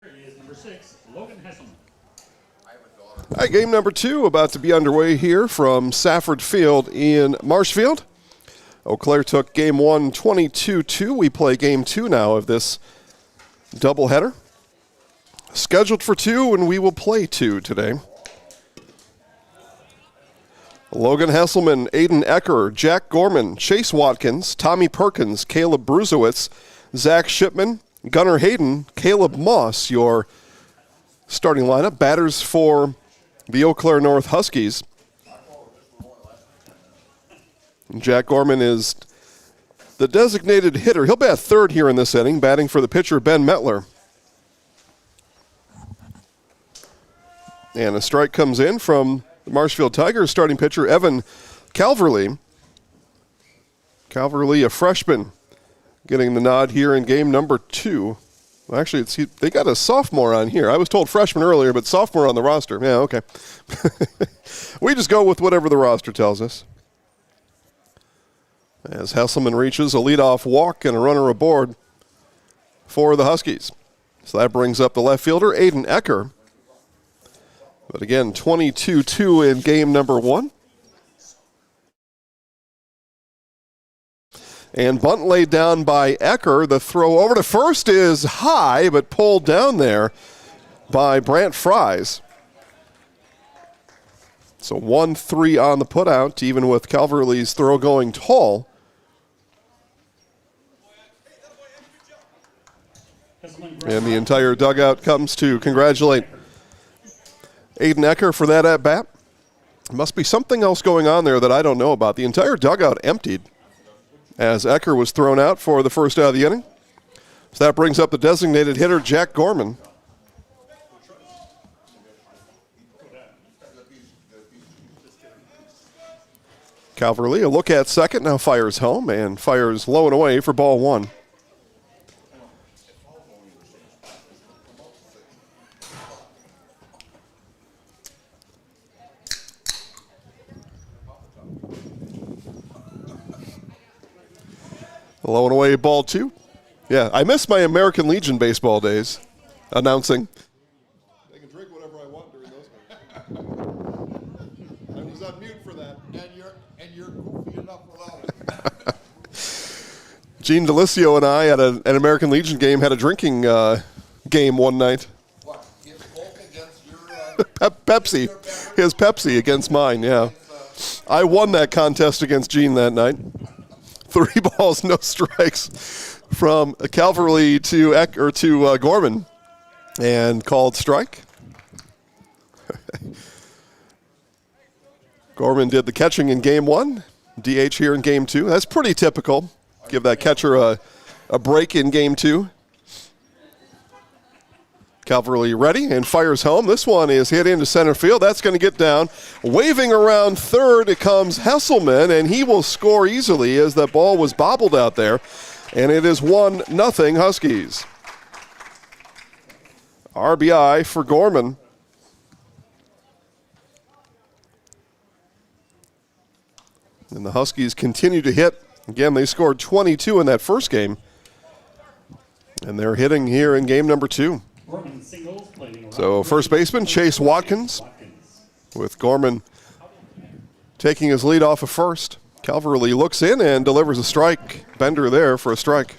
All right, game number 2 about to be underway here from Safford Field in Marshfield. Eau Claire took game 1 22-2. We play game 2 now of this doubleheader. Scheduled for 2, and we will play 2 today. Logan Hesselman, Aiden Ecker, Jack Gorman, Chase Watkins, Tommy Perkins, Caleb Bruzowitz, Zach Shipman, Gunnar Hayden, Caleb Moss, your starting lineup. Batters for the Eau Claire North Huskies. Jack Gorman is the designated hitter. He'll bat third here in this inning, batting for the pitcher Ben Metler. And a strike comes in from the Marshfield Tigers starting pitcher Evan Calverley. Calverley, a freshman, getting the nod here in game number 2. Well, actually, they got a sophomore on here. I was told freshman earlier, but sophomore on the roster. Yeah, okay. We just go with whatever the roster tells us. As Hesselman reaches a leadoff walk and a runner aboard for the Huskies. So that brings up the left fielder, Aiden Ecker. But again, 22-2 in game number 1. And bunt laid down by Ecker. The throw over to first is high, but pulled down there by Brant Fries. So 1-3 on the putout, even with Calverley's throw going tall. And the entire dugout comes to congratulate Aiden Ecker for that at-bat. Must be something else going on there that I don't know about. The entire dugout emptied as Ecker was thrown out for the first out of the inning. So that brings up the designated hitter, Jack Gorman. Calverley, a look at second, now fires home and fires low and away for ball 1. Low and away, ball 2. Yeah, I miss my American Legion baseball days, announcing. They can drink whatever I want during those games. I was on mute for that. And you're goofy enough without it. Gene Delisio and I at an American Legion game had a drinking game one night. What? His Coke against your Pepsi. His Pepsi against mine, yeah. I won that contest against Gene that night. 3 balls, no strikes from Calverley to Gorman, and called strike. Gorman did the catching in game 1, DH here in game 2. That's pretty typical. Give that catcher a break in game 2. Calverley ready and fires home. This one is hit into center field. That's going to get down. Waving around third, it comes Hesselman, and he will score easily as that ball was bobbled out there. And it is 1-0 Huskies. RBI for Gorman. And the Huskies continue to hit. Again, they scored 22 in that first game. And they're hitting here in game number 2. So first baseman Chase Watkins, with Gorman taking his lead off of first. Calverley looks in and delivers a strike. Bender there for a strike.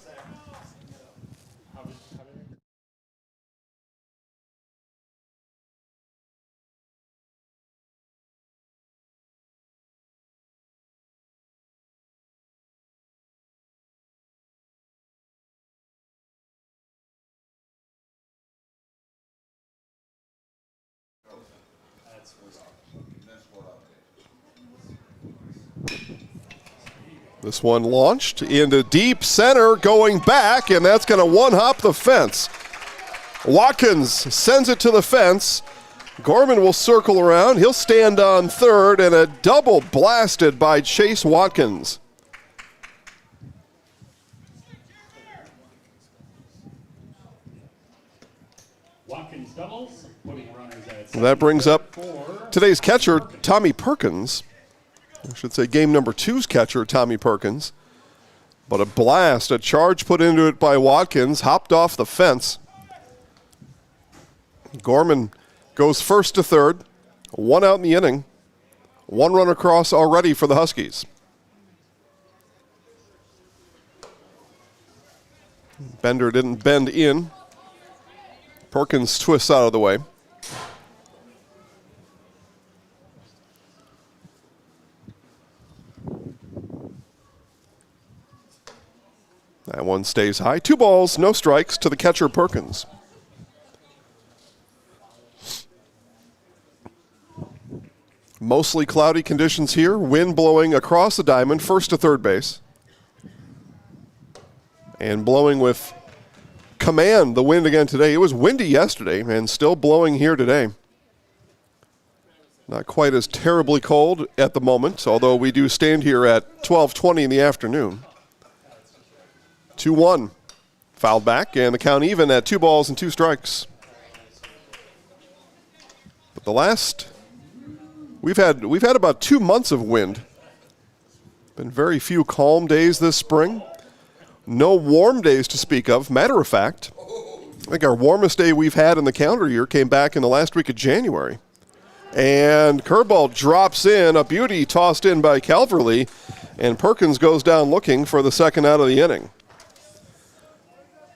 This one launched into deep center, going back, and that's going to one-hop the fence. Watkins sends it to the fence. Gorman will circle around. He'll stand on third, and a double blasted by Chase Watkins. Watkins doubles, putting runners at That brings up today's catcher, Tommy Perkins. I should say game number 2's catcher, Tommy Perkins. But a blast, a charge put into it by Watkins, hopped off the fence. Gorman goes first to third. 1 out in the inning. 1 run across already for the Huskies. Bender didn't bend in. Perkins twists out of the way. That one stays high. 2 balls, no strikes to the catcher, Perkins. Mostly cloudy conditions here. Wind blowing across the diamond, first to third base. And blowing with command, the wind again today. It was windy yesterday and still blowing here today. Not quite as terribly cold at the moment, although we do stand here at 12:20 in the afternoon. 2-1. Fouled back, and the count even at 2 balls and 2 strikes. But the last, we've had about 2 months of wind. Been very few calm days this spring. No warm days to speak of. Matter of fact, I think our warmest day we've had in the calendar year came back in the last week of January. And curveball drops in, a beauty tossed in by Calverley, and Perkins goes down looking for the second out of the inning.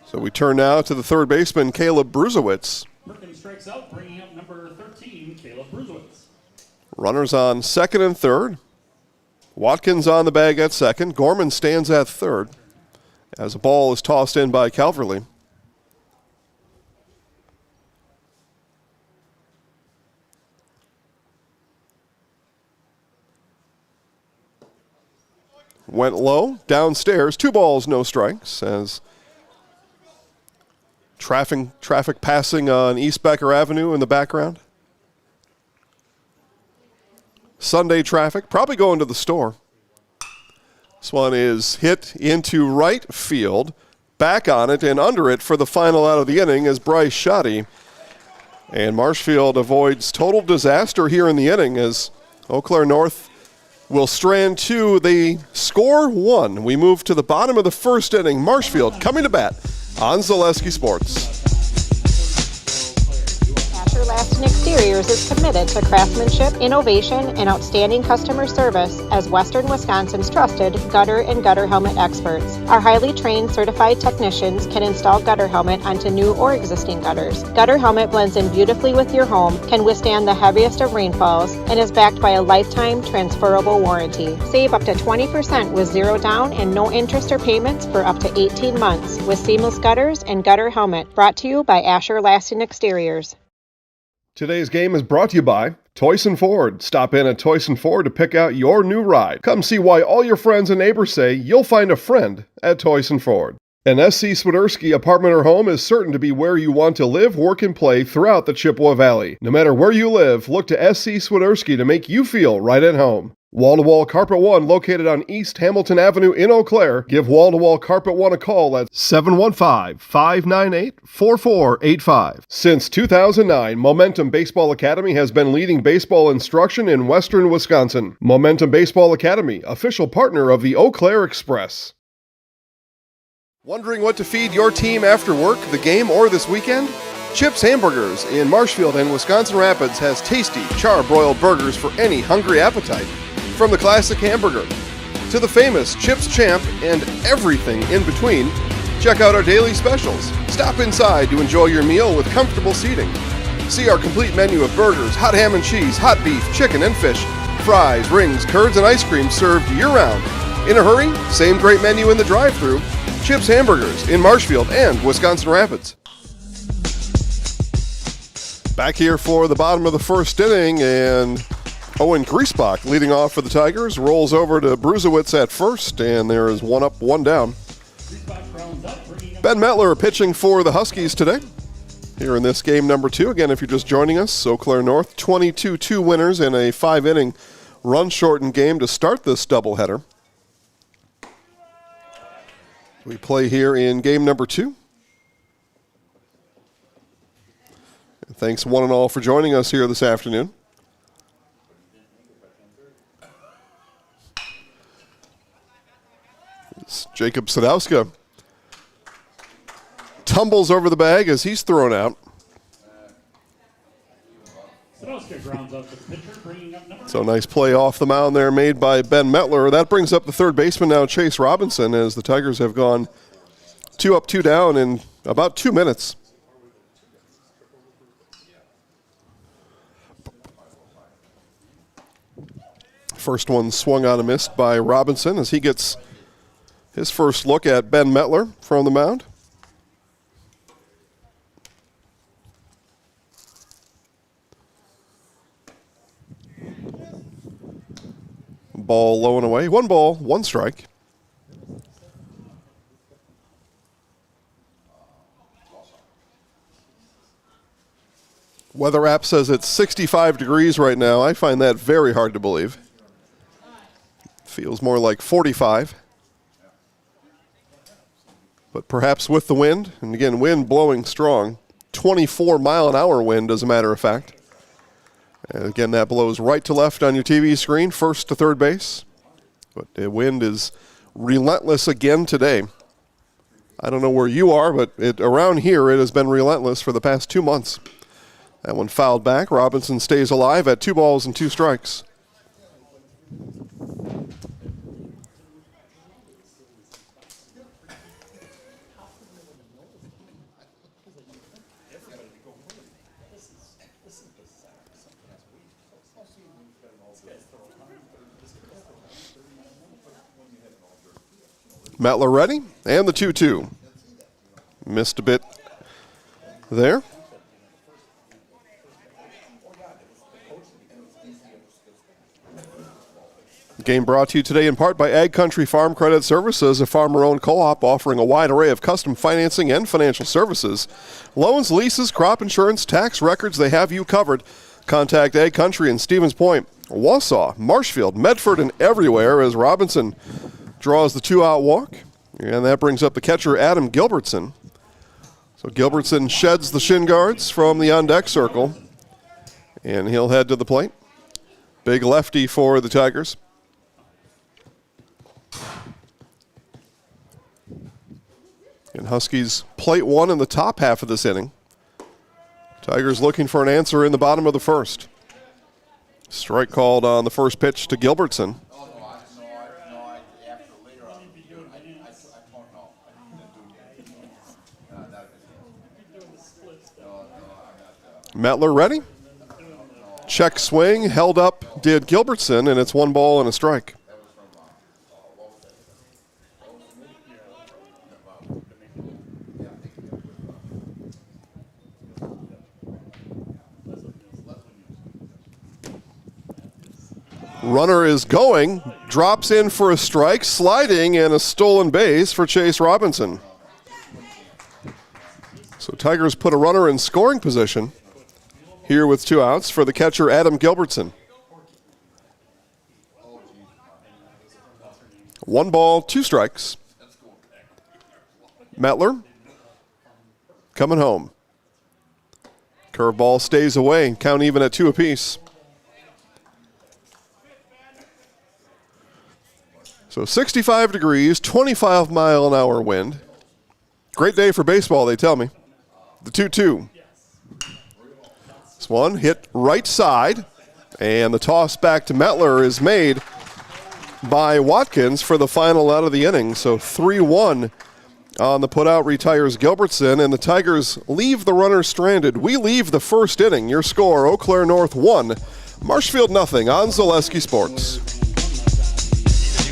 So we turn now to the third baseman, Caleb Bruzewitz. Perkins strikes out, bringing up number 13, Caleb Bruzewitz. Runners on second and third. Watkins on the bag at second. Gorman stands at third as a ball is tossed in by Calverley. Went low, downstairs, 2 balls, no strikes, as traffic passing on East Becker Avenue in the background. Sunday traffic, probably going to the store. This one is hit into right field, back on it and under it for the final out of the inning as Bryce Shoddy. And Marshfield avoids total disaster here in the inning as Eau Claire North will strand to the score 1. We move to the bottom of the first inning. Marshfield coming to bat on Zaleski Sports. Lastin Exteriors is committed to craftsmanship, innovation, and outstanding customer service as Western Wisconsin's trusted gutter and gutter helmet experts. Our highly trained certified technicians can install gutter helmet onto new or existing gutters. Gutter helmet blends in beautifully with your home, can withstand the heaviest of rainfalls, and is backed by a lifetime transferable warranty. Save up to 20% with zero down and no interest or payments for up to 18 months with seamless gutters and gutter helmet. Brought to you by Asher Lastin Exteriors. Today's game is brought to you by Toyson Ford. Stop in at Toyson Ford to pick out your new ride. Come see why all your friends and neighbors say you'll find a friend at Toyson Ford. An SC Swiderski apartment or home is certain to be where you want to live, work, and play throughout the Chippewa Valley. No matter where you live, look to SC Swiderski to make you feel right at home. Wall-to-Wall Carpet One, located on East Hamilton Avenue in Eau Claire. Give Wall-to-Wall Carpet One a call at 715-598-4485. Since 2009, Momentum Baseball Academy has been leading baseball instruction in western Wisconsin. Momentum Baseball Academy, official partner of the Eau Claire Express. Wondering what to feed your team after work, the game, or this weekend? Chips Hamburgers in Marshfield and Wisconsin Rapids has tasty, char-broiled burgers for any hungry appetite. From the classic hamburger to the famous Chips Champ and everything in between, check out our daily specials. Stop inside to enjoy your meal with comfortable seating. See our complete menu of burgers, hot ham and cheese, hot beef, chicken and fish, fries, rings, curds, and ice cream served year-round. In a hurry? Same great menu in the drive-thru. Chips Hamburgers in Marshfield and Wisconsin Rapids. Back here for the bottom of the first inning, and Owen Griesbach leading off for the Tigers, rolls over to Bruzewitz at first, and there is 1 up, 1 down. Ben Metler pitching for the Huskies today here in this game number 2. Again, if you're just joining us, Eau Claire North 22-2 winners in a 5-inning run-shortened game to start this doubleheader. We play here in game number 2. Thanks one and all for joining us here this afternoon. It's Jacob Sadowska tumbles over the bag as he's thrown out. So nice play off the mound there made by Ben Metler. That brings up the third baseman now, Chase Robinson, as the Tigers have gone 2 up, 2 down in about 2 minutes. First one swung on and missed by Robinson as he gets his first look at Ben Metler from the mound. Ball low and away. 1 ball, 1 strike. Weather app says it's 65 degrees right now. I find that very hard to believe. Feels more like 45. But perhaps with the wind, and again, wind blowing strong, 24-mile-an-hour wind, as a matter of fact. And again, that blows right to left on your TV screen, first to third base. But the wind is relentless again today. I don't know where you are, but around here it has been relentless for the past 2 months. That one fouled back. Robinson stays alive at 2 balls and 2 strikes. Metler ready, and the 2-2. Missed a bit there. Game brought to you today in part by Ag Country Farm Credit Services, a farmer-owned co-op offering a wide array of custom financing and financial services. Loans, leases, crop insurance, tax records, they have you covered. Contact Ag Country in Stevens Point, Wausau, Marshfield, Medford, and everywhere as Robinson draws the 2-out walk. And that brings up the catcher, Adam Gilbertson. So Gilbertson sheds the shin guards from the on-deck circle, and he'll head to the plate. Big lefty for the Tigers. And Huskies plate 1 in the top half of this inning. Tigers looking for an answer in the bottom of the first. Strike called on the first pitch to Gilbertson. Metler ready. Check swing, held up, did Gilbertson, and it's 1 ball and a strike. Runner is going, drops in for a strike, sliding, and a stolen base for Chase Robinson. So Tigers put a runner in scoring position here with 2 outs for the catcher, Adam Gilbertson. 1 ball, 2 strikes. Metler coming home. Curveball stays away, count even at 2 apiece. So 65 degrees, 25-mile-an-hour wind. Great day for baseball, they tell me. The 2-2. This one hit right side, and the toss back to Metler is made by Watkins for the final out of the inning. So 3-1 on the putout retires Gilbertson, and the Tigers leave the runner stranded. We leave the first inning. Your score, Eau Claire North 1, Marshfield nothing on Zaleski Sports.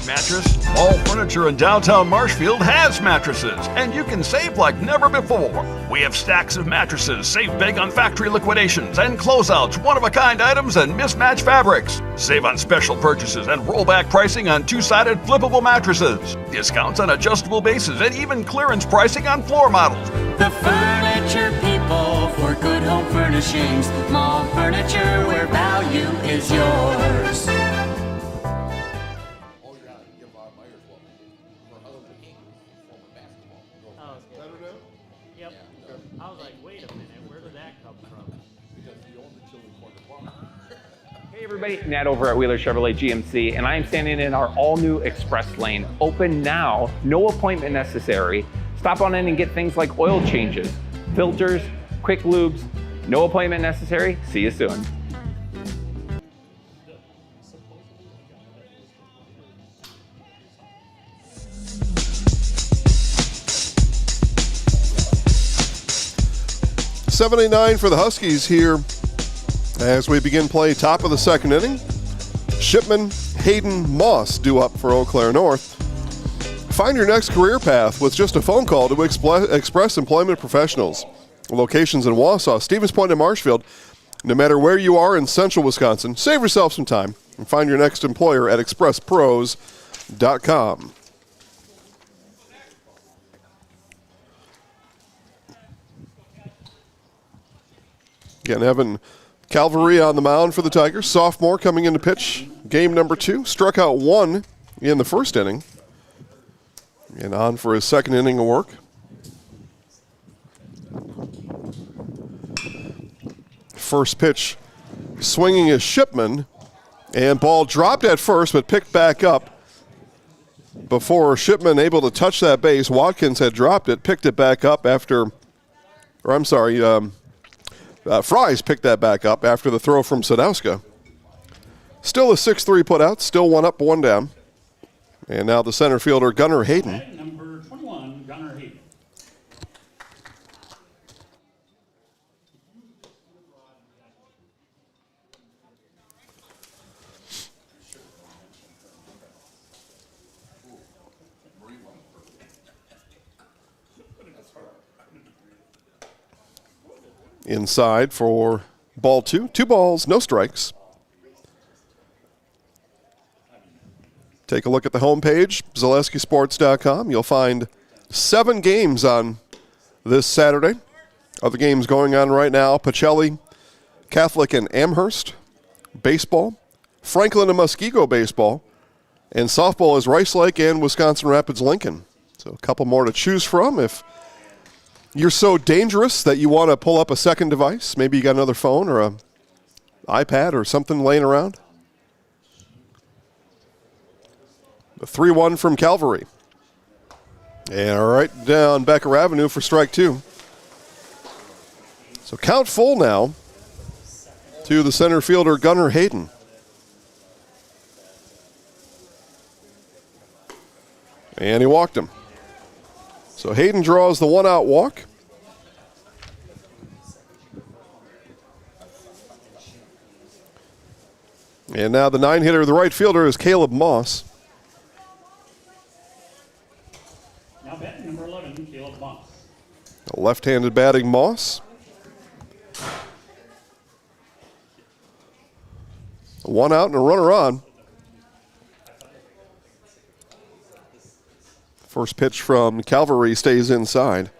Mattress? All Furniture in downtown Marshfield has mattresses, and you can save like never before. We have stacks of mattresses, save big on factory liquidations and closeouts, one-of-a-kind items, and mismatched fabrics. Save on special purchases and rollback pricing on 2-sided flippable mattresses. Discounts on adjustable bases and even clearance pricing on floor models. The Furniture People for good home furnishings. Mall furniture where value is yours. Yep. I was like, wait a minute, where did that come from? Hey everybody, Nat over at Wheeler Chevrolet GMC, and I am standing in our all-new Express Lane. Open now, no appointment necessary. Stop on in and get things like oil changes, filters, quick lubes. No appointment necessary. See you soon. 7-9 for the Huskies here as we begin play top of the second inning. Shipman, Hayden, Moss due up for Eau Claire North. Find your next career path with just a phone call to Express Employment Professionals. Locations in Wausau, Stevens Point, and Marshfield. No matter where you are in central Wisconsin, save yourself some time and find your next employer at expresspros.com. Again, Evan Calvary on the mound for the Tigers. Sophomore coming into pitch. Game number 2. Struck out 1 in the first inning. And on for his second inning of work. First pitch swinging is Shipman. And ball dropped at first but picked back up. Before Shipman able to touch that base, Watkins had dropped it, picked it back up after, Fries picked that back up after the throw from Sadowska. Still a 6-3 putout, still 1 up, 1 down. And now the center fielder, Gunnar Hayden. Number 21, Gunnar Hayden. Inside for ball 2. 2 balls, no strikes. Take a look at the homepage, ZaleskiSports.com. You'll find 7 games on this Saturday. Other games going on right now: Pacelli, Catholic and Amherst, baseball, Franklin and Muskego baseball, and softball is Rice Lake and Wisconsin Rapids Lincoln. So a couple more to choose from if you're so dangerous that you want to pull up a second device. Maybe you got another phone or an iPad or something laying around. The 3-1 from Calvary. And right down Becker Avenue for strike 2. So count full now to the center fielder, Gunnar Hayden. And he walked him. So Hayden draws the 1-out walk. And now the 9-hitter, the right fielder, is Caleb Moss. Now batting number 11, Caleb Moss. A left-handed batting Moss. A 1 out and a runner on. First pitch from Calvary stays inside.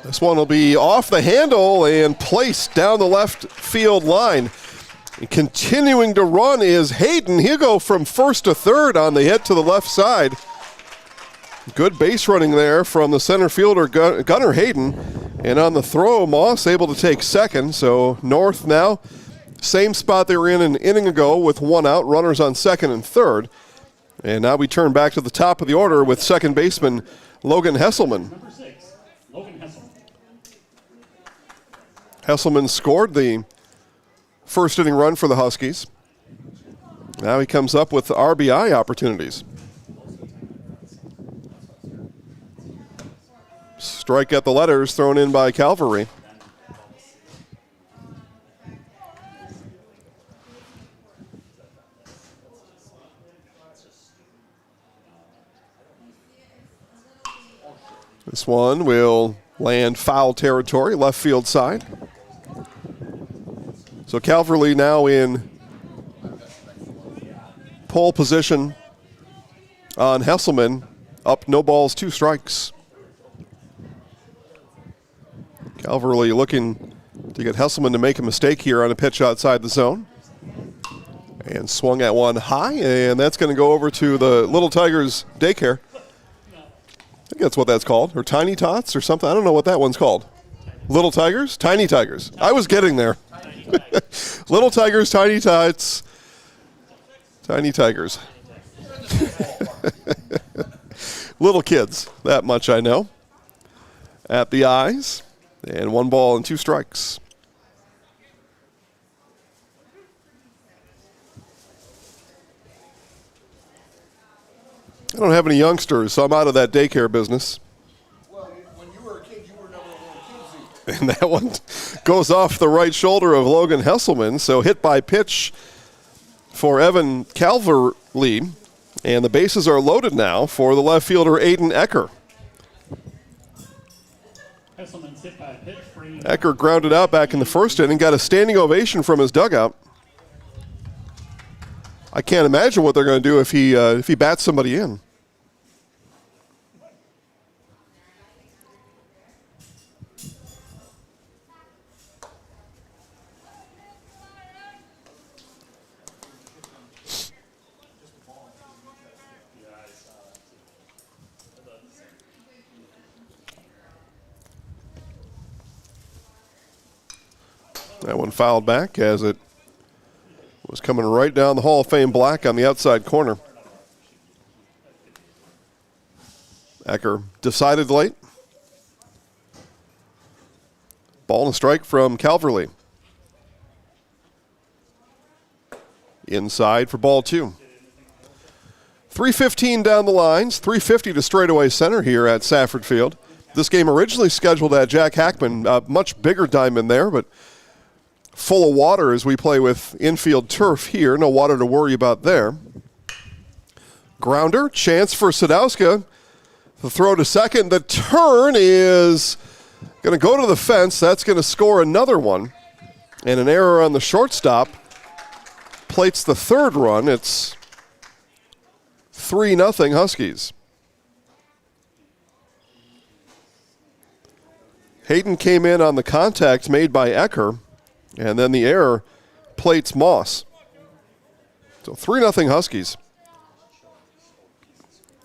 This one will be off the handle and placed down the left field line. And continuing to run is Hayden. He'll go from first to third on the hit to the left side. Good base running there from the center fielder, Gunnar Hayden. And on the throw, Moss able to take second. So North now, same spot they were in an inning ago with 1 out, runners on second and third. And now we turn back to the top of the order with second baseman Logan Hesselman. Number 6, Logan Hesselman. Hesselman scored the first inning run for the Huskies. Now he comes up with RBI opportunities. Strike at the letters thrown in by Calvary. This one will land foul territory, left field side. So Calvary now in pole position on Hesselman, up no balls, 2 strikes. Calvary looking to get Hesselman to make a mistake here on a pitch outside the zone. And swung at one high, and that's going to go over to the Little Tigers daycare. I think that's what that's called, or Tiny Tots or something. I don't know what that one's called. Little Tigers? Tiny Tigers. I was getting there. Little Tigers, Tiny Tots, Tiny Tigers. Little kids, that much I know. At the eyes, and 1 ball and 2 strikes. I don't have any youngsters, so I'm out of that daycare business. Well, when you were a kid, you were never a little kidsy. And that one goes off the right shoulder of Logan Hesselman. So hit by pitch for Evan Calverley. And the bases are loaded now for the left fielder, Aiden Ecker. Hesselman's hit by a pitch free. Ecker grounded out back in the first inning, got a standing ovation from his dugout. I can't imagine what they're going to do if he bats somebody in. That one fouled back as it was coming right down the Hall of Fame black on the outside corner. Ecker decided late. Ball and a strike from Calverley. Inside for ball 2. 3:15 down the lines, 3:50 to straightaway center here at Safford Field. This game originally scheduled at Jack Hackman, a much bigger diamond there, but full of water as we play with infield turf here. No water to worry about there. Grounder, chance for Sadowska. The throw to second. The turn is going to go to the fence. That's going to score another one. And an error on the shortstop plates the third run. It's 3-0 Huskies. Hayden came in on the contact made by Ecker. And then the error plates Moss. So 3-0 Huskies.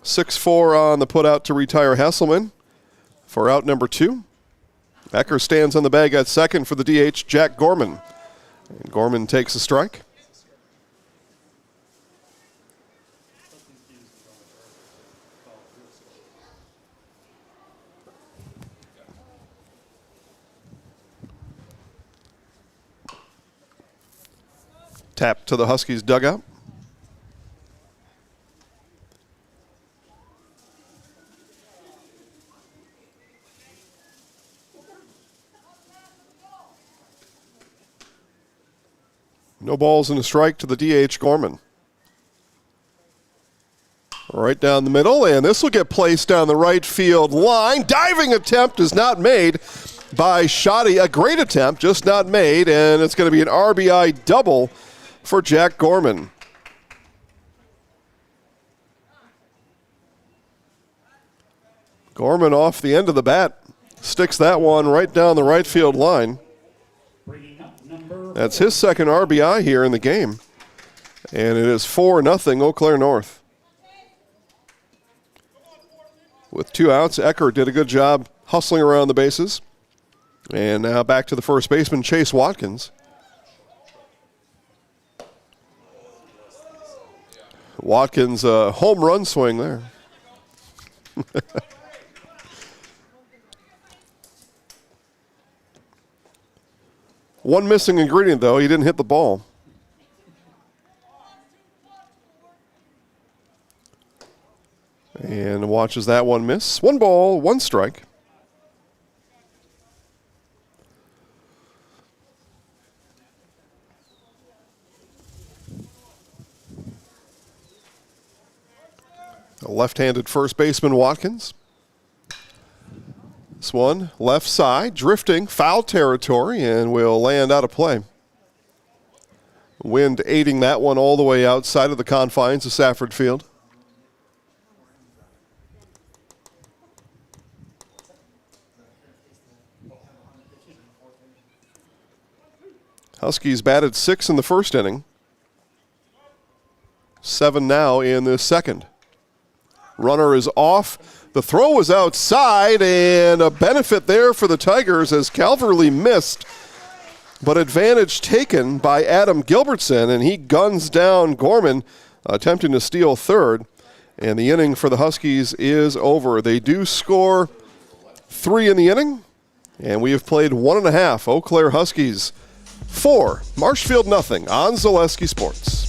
6-4 on the put out to retire Hesselman for out number 2. Ecker stands on the bag at second for the DH, Jack Gorman. And Gorman takes a strike. Tap to the Huskies dugout. No balls and a strike to the DH Gorman. Right down the middle, and this will get placed down the right field line. Diving attempt is not made by Shoddy. A great attempt, just not made, and it's going to be an RBI double for Jack Gorman. Gorman off the end of the bat, sticks that one right down the right field line. That's his second RBI here in the game. And it is 4-0 Eau Claire North. With 2 outs, Ecker did a good job hustling around the bases. And now back to the first baseman, Chase Watkins. Watkins, home run swing there. One missing ingredient, though. He didn't hit the ball. And watches that one miss. 1 ball, 1 strike. A left-handed first baseman, Watkins. This one, left side, drifting, foul territory, and will land out of play. Wind aiding that one all the way outside of the confines of Safford Field. Huskies batted 6 in the first inning. 7 now in the second. Runner is off. The throw was outside, and a benefit there for the Tigers as Calverley missed. But advantage taken by Adam Gilbertson, and he guns down Gorman, attempting to steal third. And the inning for the Huskies is over. They do score 3 in the inning, and we have played 1.5. Eau Claire Huskies 4, Marshfield 0 on Zaleski Sports.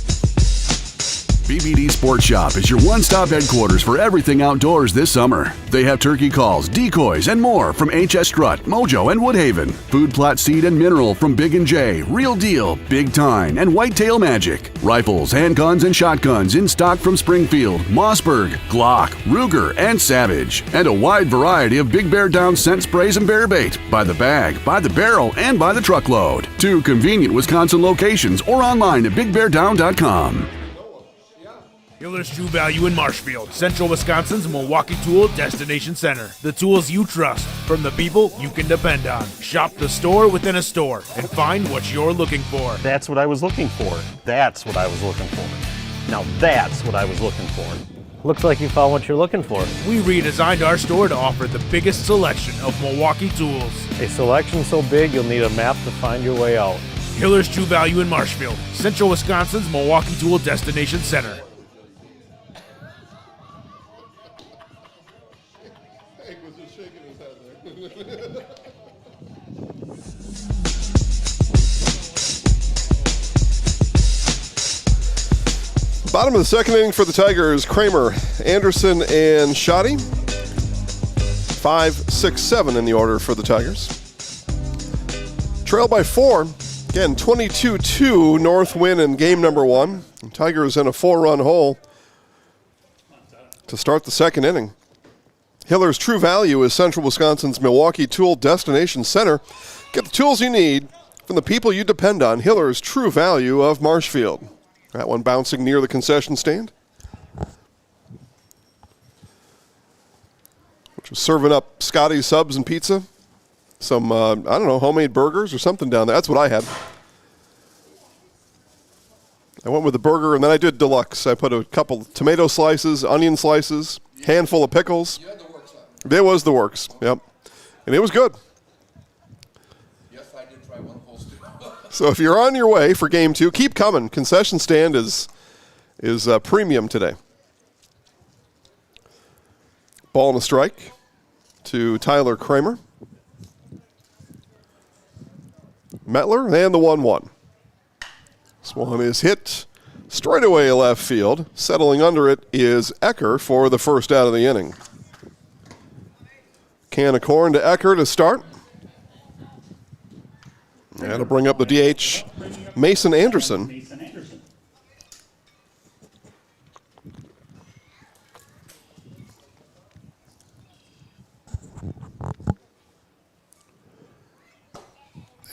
BBD Sports Shop is your one-stop headquarters for everything outdoors this summer. They have turkey calls, decoys, and more from HS Strut, Mojo, and Woodhaven. Food plot seed and mineral from Big & J, Real Deal, Big Tine, and Whitetail Magic. Rifles, handguns, and shotguns in stock from Springfield, Mossberg, Glock, Ruger, and Savage. And a wide variety of Big Bear Down scent sprays and bear bait. By the bag, by the barrel, and by the truckload. 2 convenient Wisconsin locations or online at BigBearDown.com. Hiller's True Value in Marshfield, Central Wisconsin's Milwaukee Tool Destination Center. The tools you trust from the people you can depend on. Shop the store within a store and find what you're looking for. That's what I was looking for. That's what I was looking for. Now that's what I was looking for. Looks like you found what you're looking for. We redesigned our store to offer the biggest selection of Milwaukee tools. A selection so big you'll need a map to find your way out. Hiller's True Value in Marshfield, Central Wisconsin's Milwaukee Tool Destination Center. Bottom of the second inning for the Tigers, Kramer, Anderson, and Shoddy. 5, 6, 7 in the order for the Tigers. Trail by 4. Again, 22-2 North win in game number 1. And Tigers in a 4-run hole to start the second inning. Hiller's True Value is Central Wisconsin's Milwaukee Tool Destination Center. Get the tools you need from the people you depend on. Hiller's True Value of Marshfield. That one bouncing near the concession stand. Which was serving up Scotty's subs and pizza. Some, I don't know, homemade burgers or something down there. That's what I had. I went with the burger, and then I did deluxe. I put a couple tomato slices, onion slices, handful of pickles. You had the works on. It was the works, yep. And it was good. Yes, I did try one whole stew. So if you're on your way for game 2, keep coming. Concession stand is premium today. Ball and a strike to Tyler Kramer. Mettler and the 1-1. This one is hit straight away left field. Settling under it is Ecker for the first out of the inning. Can of corn to Ecker to start. That'll bring up the DH, Mason Anderson.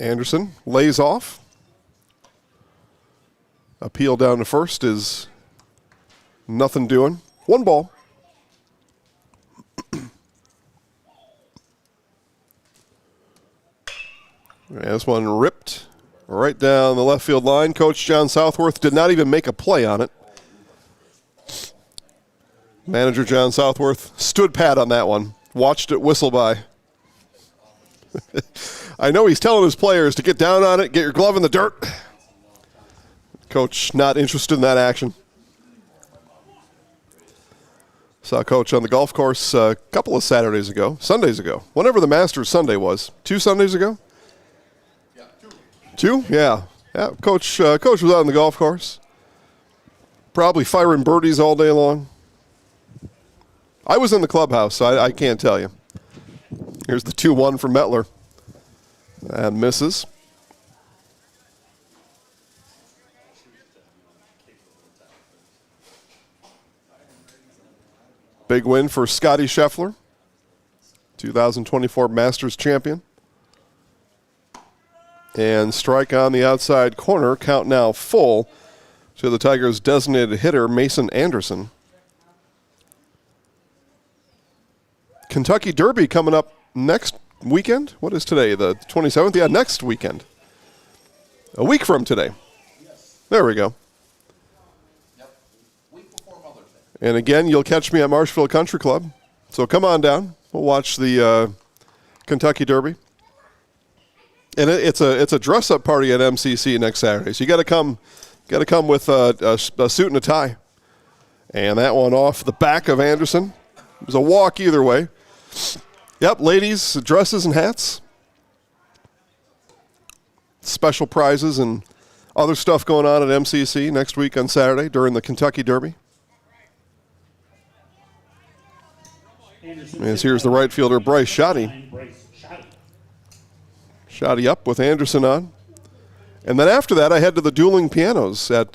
Anderson lays off. Appeal down to first is nothing doing. 1 ball. This one ripped right down the left field line. Coach John Southworth did not even make a play on it. Manager John Southworth stood pat on that one. Watched it whistle by. I know he's telling his players to get down on it, get your glove in the dirt. Coach not interested in that action. Saw Coach on the golf course a couple of Sundays ago, whenever the Masters Sunday was. 2 Sundays ago? Yeah, 2? Yeah. Coach was out on the golf course. Probably firing birdies all day long. I was in the clubhouse, so I can't tell you. Here's the 2-1 from Mettler. And misses. Big win for Scotty Scheffler, 2024 Masters champion. And strike on the outside corner, count now full to the Tigers' designated hitter, Mason Anderson. Kentucky Derby coming up next weekend. What is today, the 27th? Yeah, next weekend. A week from today. There we go. Yep. Week before Mother's Day. And again, you'll catch me at Marshfield Country Club. So come on down. We'll watch the Kentucky Derby. And it's a dress-up party at MCC next Saturday. So you got to come with a suit and a tie. And that one off the back of Anderson. It was a walk either way. Yep, ladies, dresses and hats. Special prizes and Other stuff going on at MCC next week on Saturday during the Kentucky Derby. As here's the right fielder, Bryce Shoddy. Shoddy up with Anderson on. And then after that, I head to the dueling pianos at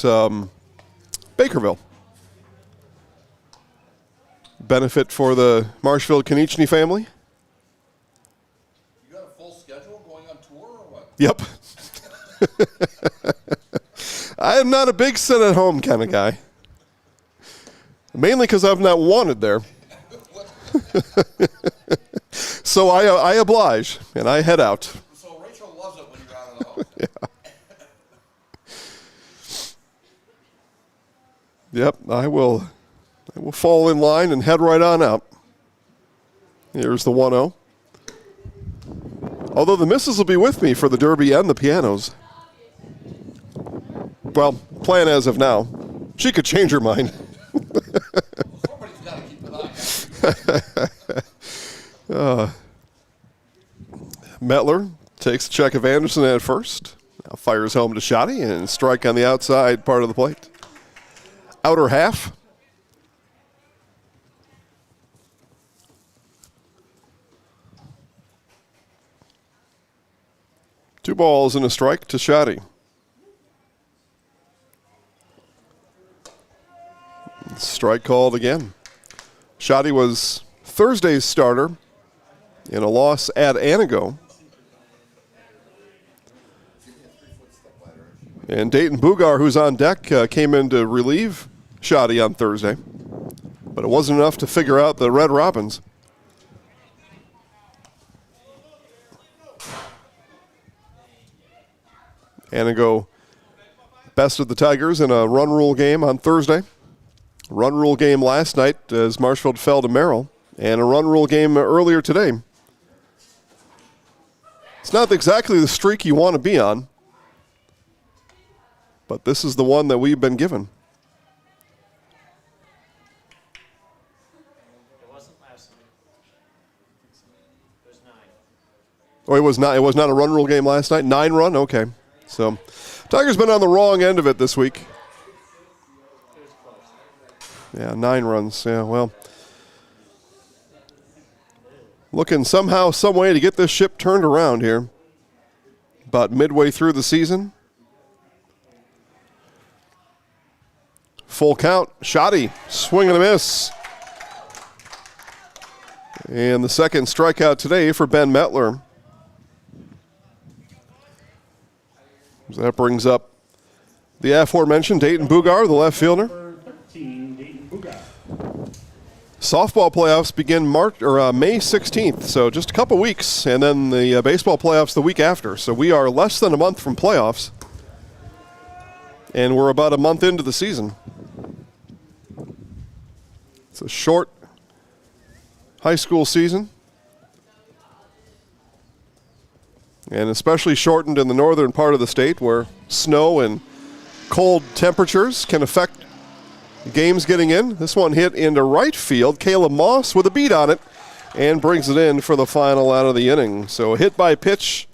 Bakerville. Benefit for the Marshfield Konieczny family. You got a full schedule going on tour or what? Yep. I am not a big sit-at-home kind of guy. Mainly because I've not wanted there. So I oblige, and I head out. So Rachel loves it when you're out of the house. Yeah. Yep, I will fall in line and head right on out. Here's the 1-0. Although the missus will be with me for the Derby and the pianos. Well, plan as of now. She could change her mind. Somebody's got to keep an eye on you. Mettler takes a check of Anderson at first. Now fires home to Shoddy and strike on the outside part of the plate. Outer half. Two balls and a strike to Shoddy. Strike called again. Shoddy was Thursday's starter in a loss at Anago. And Dayton Bugar, who's on deck, came in to relieve Shoddy on Thursday. But it wasn't enough to figure out the Red Robins. Anago bested the Tigers in a run rule game on Thursday. Run rule game last night as Marshfield fell to Merrill. And a run rule game earlier today. It's not exactly the streak you want to be on. But this is the one that we've been given. It wasn't last night. It was 9. Oh, it was not. It was not a run rule game last night. 9 run. Okay, so Tigers been on the wrong end of it this week. Yeah, 9 runs. Yeah, well, looking somehow, some way to get this ship turned around here. About midway through the season. Full count. Shoddy, swing and a miss. And the second strikeout today for Ben Mettler. So that brings up the aforementioned Dayton Bugar, the left fielder. Softball playoffs begin May 16th, so just a couple weeks, and then the baseball playoffs the week after. So we are less than a month from playoffs, and we're about a month into the season. It's a short high school season, and especially shortened in the northern part of the state where snow and cold temperatures can affect games getting in. This one hit into right field. Caleb Moss with a beat on it and brings it in for the final out of the inning. So a hit by pitch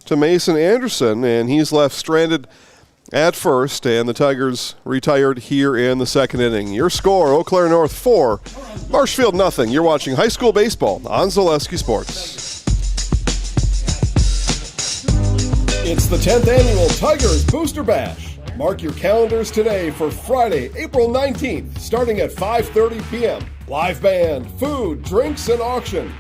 to Mason Anderson, and he's left stranded at first, and the Tigers retired here in the second inning. Your score, Eau Claire North 4, Marshfield nothing. You're watching high school baseball on Zaleski Sports. It's the 10th annual Tigers Booster Bash. Mark your calendars today for Friday, April 19th, starting at 5:30 p.m. Live band, food, drinks, and auction.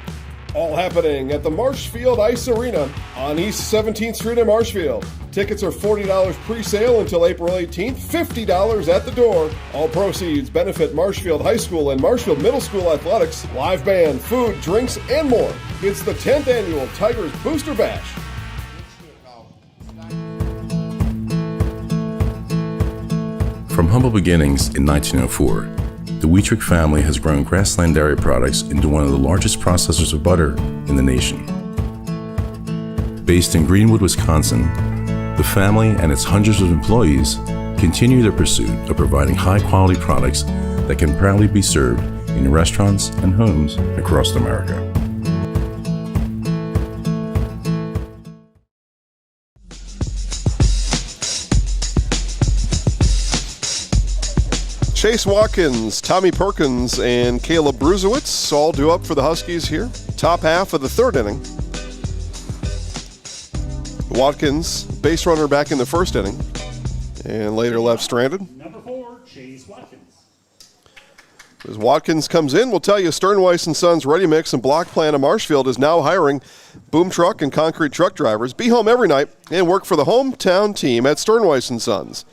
All happening at the Marshfield Ice Arena on East 17th Street in Marshfield. Tickets are $40 pre-sale until April 18th, $50 at the door. All proceeds benefit Marshfield High School and Marshfield Middle School athletics. Live band, food, drinks, and more. It's the 10th annual Tigers Booster Bash. From humble beginnings in 1904, the Wheatrick family has grown Grassland Dairy Products into one of the largest processors of butter in the nation. Based in Greenwood, Wisconsin, the family and its hundreds of employees continue their pursuit of providing high-quality products that can proudly be served in restaurants and homes across America. Chase Watkins, Tommy Perkins, and Caleb Bruzewitz all due up for the Huskies here. Top half of the third inning. Watkins, base runner back in the first inning, and later left stranded. Number 4, Chase Watkins. As Watkins comes in, we'll tell you Sternweiss & Sons Ready Mix and Block Plant of Marshfield is now hiring boom truck and concrete truck drivers. Be home every night and work for the hometown team at Sternweiss & Sons.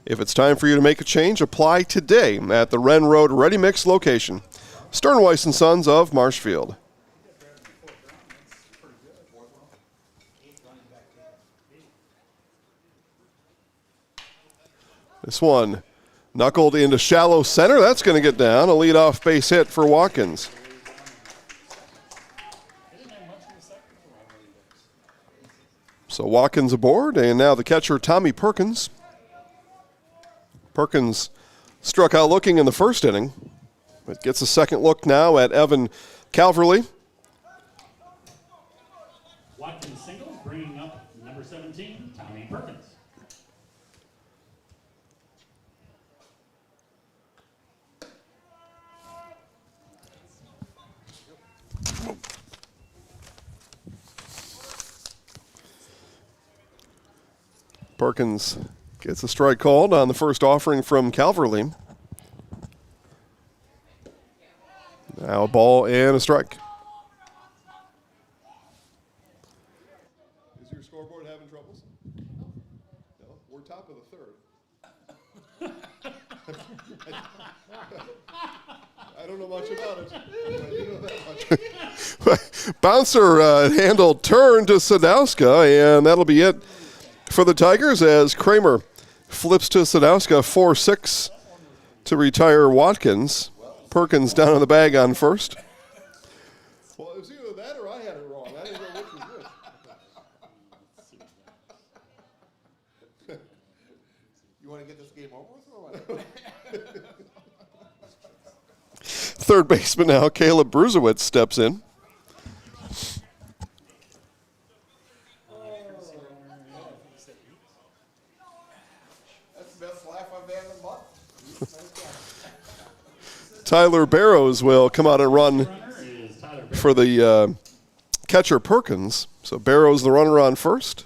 If it's time for you to make a change, apply today at the Wren Road Ready Mix location. Sternweiss & Sons of Marshfield. This one knuckled into shallow center. That's going to get down. A leadoff base hit for Watkins. So Watkins aboard, and now the catcher, Tommy Perkins. Perkins struck out looking in the first inning, but gets a second look now at Evan Calverley. Watkins singles, bringing up number 17, Tommy Perkins. Perkins gets a strike called on the first offering from Calverley. Now a ball and a strike. Is your scoreboard having troubles? No, we're top of the third. I don't know much about it. I do know that much. Bouncer handled turn to Sadowska, and that'll be it for the Tigers as Kramer flips to Sadowska, 4-6 to retire Watkins. Perkins down in the bag on first. Well, it was either that or I had it wrong. I didn't know which was which. You want to get this game over with or what? Third baseman now, Caleb Bruzewitz steps in. That's the best laugh I've had in a month. Tyler Barrows will come out and run for the catcher Perkins. So Barrows the runner on first.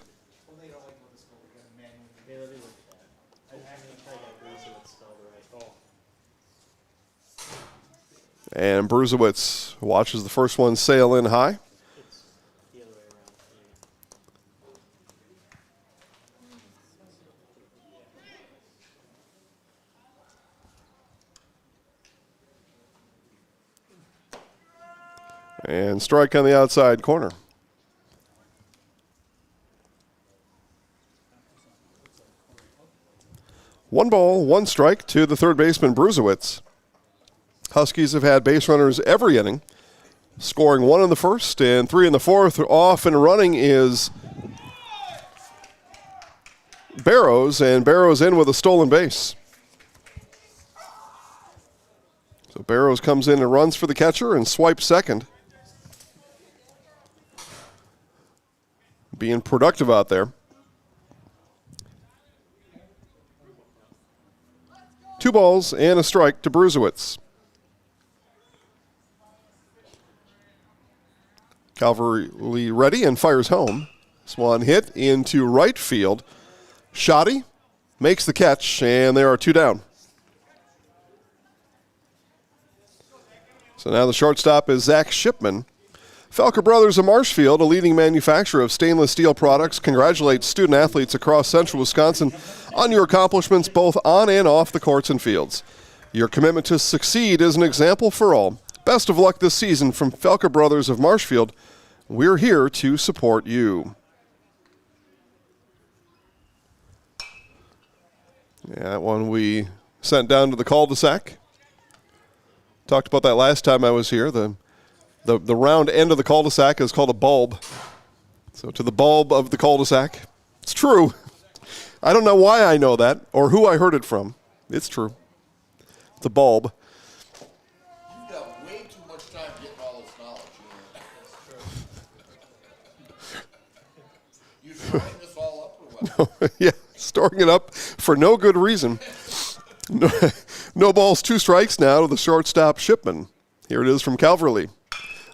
And Bruzewitz watches the first one sail in high. And strike on the outside corner. One ball, one strike to the third baseman, Bruzewitz. Huskies have had base runners every inning, scoring 1 in the first and 3 in the fourth. Off and running is Barrows, and Barrows in with a stolen base. So Barrows comes in and runs for the catcher and swipes second. Being productive out there. 2 balls and a strike to Bruzewitz. Calverley ready and fires home. This one hit into right field. Shoddy makes the catch, and there are 2 down. So now the shortstop is Zach Shipman. Felker Brothers of Marshfield, a leading manufacturer of stainless steel products, congratulates student athletes across central Wisconsin on your accomplishments both on and off the courts and fields. Your commitment to succeed is an example for all. Best of luck this season from Felker Brothers of Marshfield. We're here to support you. Yeah, that one we sent down to the cul-de-sac. Talked about that last time I was here. The round end of the cul-de-sac is called a bulb. So to the bulb of the cul-de-sac. It's true. I don't know why I know that or who I heard it from. It's true. The bulb. You've got way too much time getting all this knowledge. You storing this all up or what? Yeah, storing it up for no good reason. No balls, 2 strikes now to the shortstop Shipman. Here it is from Calverley.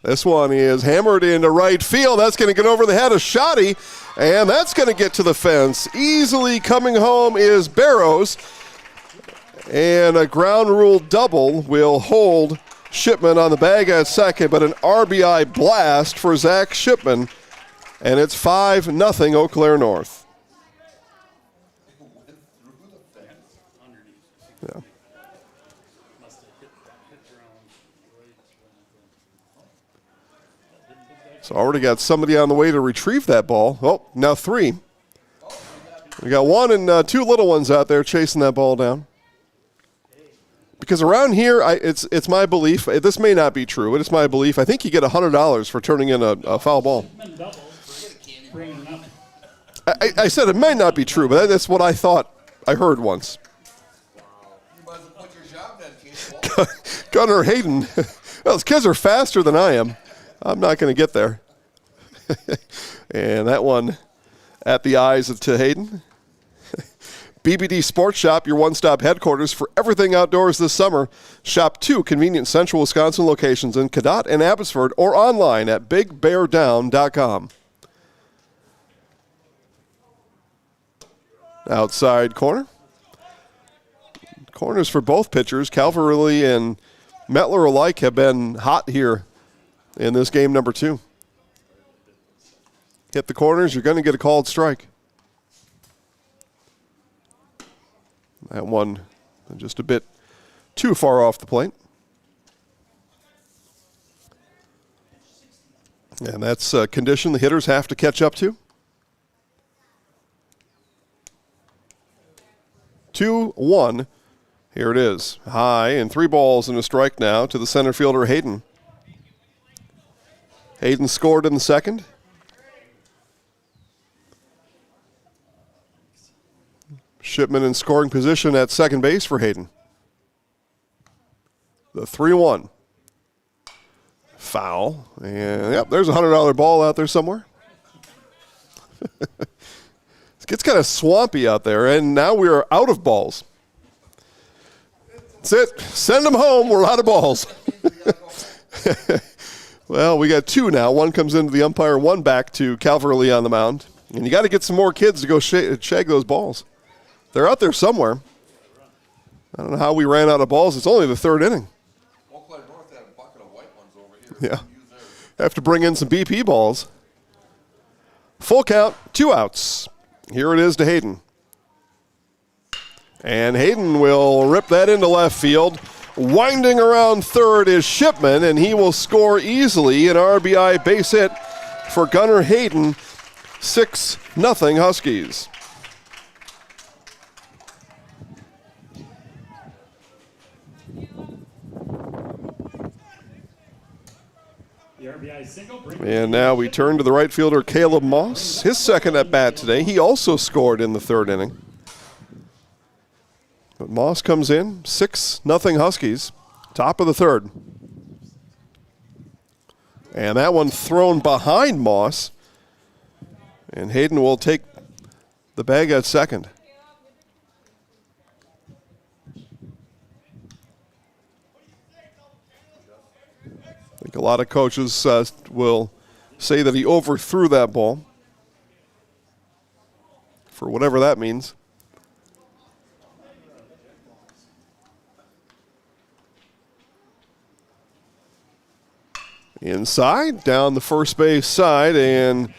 This one is hammered into right field. That's going to get over the head of Shoddy, and that's going to get to the fence. Easily coming home is Barrows, and a ground rule double will hold Shipman on the bag at second, but an RBI blast for Zach Shipman, and it's 5-0 Eau Claire North. Yeah. So already got somebody on the way to retrieve that ball. Oh, now 3. We got 1 and 2 little ones out there chasing that ball down. Because around here, it's my belief, this may not be true, but it's my belief, I think you get $100 for turning in a foul ball. I said it may not be true, but that's what I thought I heard once. Gunnar Hayden, well, those kids are faster than I am. I'm not going to get there. And that one at the eyes to Hayden. BBD Sports Shop, your one-stop headquarters for everything outdoors this summer. Shop 2 convenient Central Wisconsin locations in Cadott and Abbotsford or online at bigbeardown.com. Outside corner. Corners for both pitchers. Calverley and Mettler alike have been hot here in this game number 2. Hit the corners, you're going to get a called strike. That one just a bit too far off the plate. And that's a condition the hitters have to catch up to. 2-1. Here it is. High and 3 balls and a strike now to the center fielder Hayden. Hayden scored in the second. Shipman in scoring position at second base for Hayden. The 3-1. Foul. And, yep, there's a $100 ball out there somewhere. It gets kind of swampy out there, and now we are out of balls. That's it. Send them home. We're out of balls. Well, we got 2 now. 1 comes into the umpire, 1 back to Calverley on the mound. And you got to get some more kids to go shag those balls. They're out there somewhere. I don't know how we ran out of balls. It's only the 3rd inning. Eau Claire North had a bucket of white ones over here. Yeah. Have to bring in some BP balls. Full count, 2 outs. Here it is to Hayden. And Hayden will rip that into left field. Winding around third is Shipman, and he will score easily an RBI base hit for Gunnar Hayden. 6-0 Huskies. And now we turn to the right fielder, Caleb Moss. His second at bat today. He also scored in the 3rd inning. But Moss comes in, 6-0 Huskies, top of the 3rd. And that one thrown behind Moss. And Hayden will take the bag at second. I think a lot of coaches will say that he overthrew that ball, for whatever that means. Inside, down the first base side, and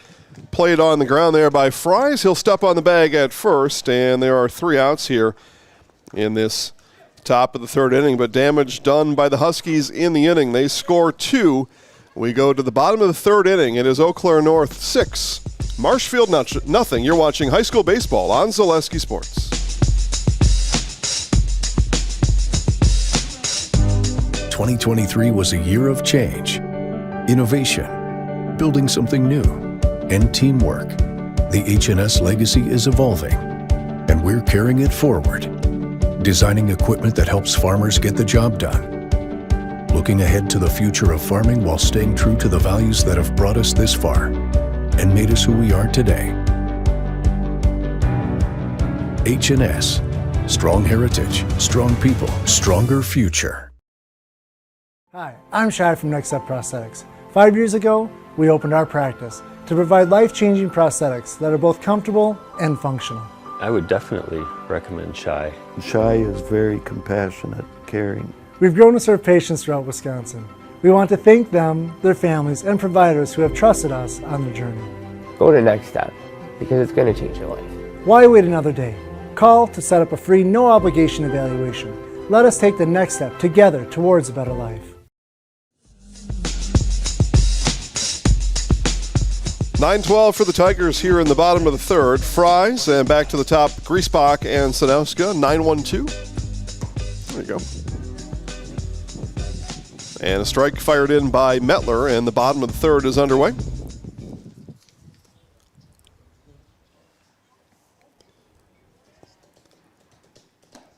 played on the ground there by Fries. He'll step on the bag at first, and there are 3 outs here in this top of the 3rd inning, but damage done by the Huskies in the inning. They score 2. We go to the bottom of the 3rd inning. It is Eau Claire North 6, Marshfield nothing. You're watching high school baseball on Zaleski Sports. 2023 was a year of change, innovation, building something new, and teamwork. The H&S legacy is evolving, and we're carrying it forward. Designing equipment that helps farmers get the job done. Looking ahead to the future of farming while staying true to the values that have brought us this far and made us who we are today. H&S, Strong heritage, strong people, stronger future. Hi, I'm Shai from Next Step Prosthetics. 5 years ago, we opened our practice to provide life-changing prosthetics that are both comfortable and functional. I would definitely recommend Shai. Shai is very compassionate, caring. We've grown to serve patients throughout Wisconsin. We want to thank them, their families, and providers who have trusted us on the journey. Go to Next Step, because it's going to change your life. Why wait another day? Call to set up a free, no-obligation evaluation. Let us take the next step together towards a better life. 9-12 for the Tigers here in the bottom of the third. Fries, and back to the top, Griesbach and Sadowska, 9-1-2. There you go. And a strike fired in by Mettler, and the bottom of the third is underway.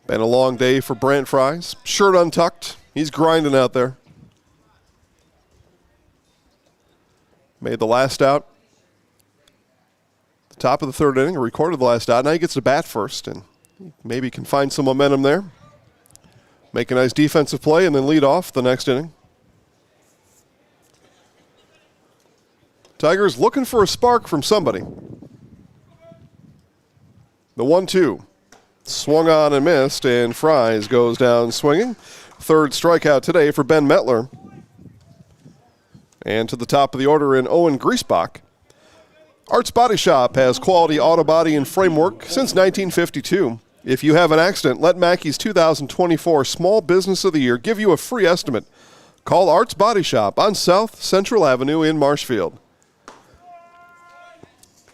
Been a long day for Brant Fries. Shirt untucked. He's grinding out there. Made the last out. The top of the third inning, recorded the last out. Now he gets to bat first, and maybe can find some momentum there. Make a nice defensive play and then lead off the next inning. Tigers looking for a spark from somebody. The 1-2. Swung on and missed, and Fries goes down swinging. Third strikeout today for Ben Mettler. And to the top of the order in Owen Griesbach. Art's Body Shop has quality auto body and framework since 1952. If you have an accident, let Mackey's 2024 Small Business of the Year give you a free estimate. Call Art's Body Shop on South Central Avenue in Marshfield.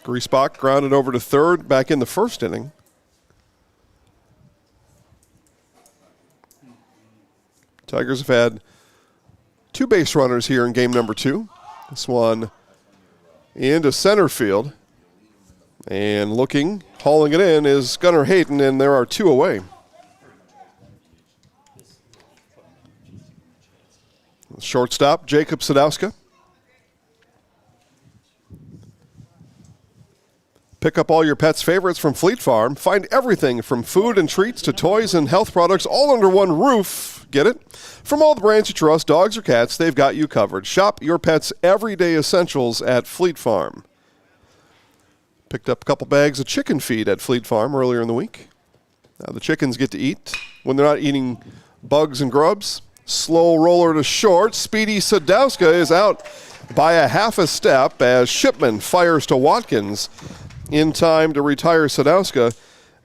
Griesbach grounded over to third back in the first inning. Tigers have had 2 base runners here in game number 2. This one into center field. And looking, hauling it in is Gunnar Hayden, and there are 2 away. Shortstop, Jacob Sadowska. Pick up all your pet's favorites from Fleet Farm. Find everything from food and treats to toys and health products all under one roof. Get it? From all the brands you trust, dogs or cats, they've got you covered. Shop your pet's everyday essentials at Fleet Farm. Picked up a couple bags of chicken feed at Fleet Farm earlier in the week. Now the chickens get to eat when they're not eating bugs and grubs. Slow roller to short. Speedy Sadowska is out by a half a step as Shipman fires to Watkins in time to retire Sadowska.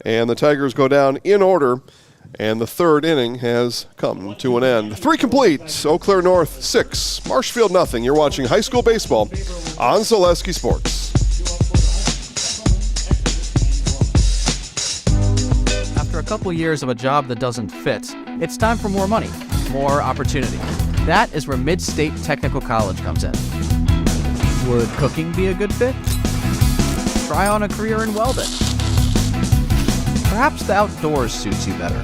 And the Tigers go down in order. And the third inning has come to an end. 3 complete. Eau Claire North 6, Marshfield nothing. You're watching high school baseball on Zaleski Sports. After a couple years of a job that doesn't fit, it's time for more money, more opportunity. That is where Mid-State Technical College comes in. Would cooking be a good fit? Try on a career in welding. Perhaps the outdoors suits you better.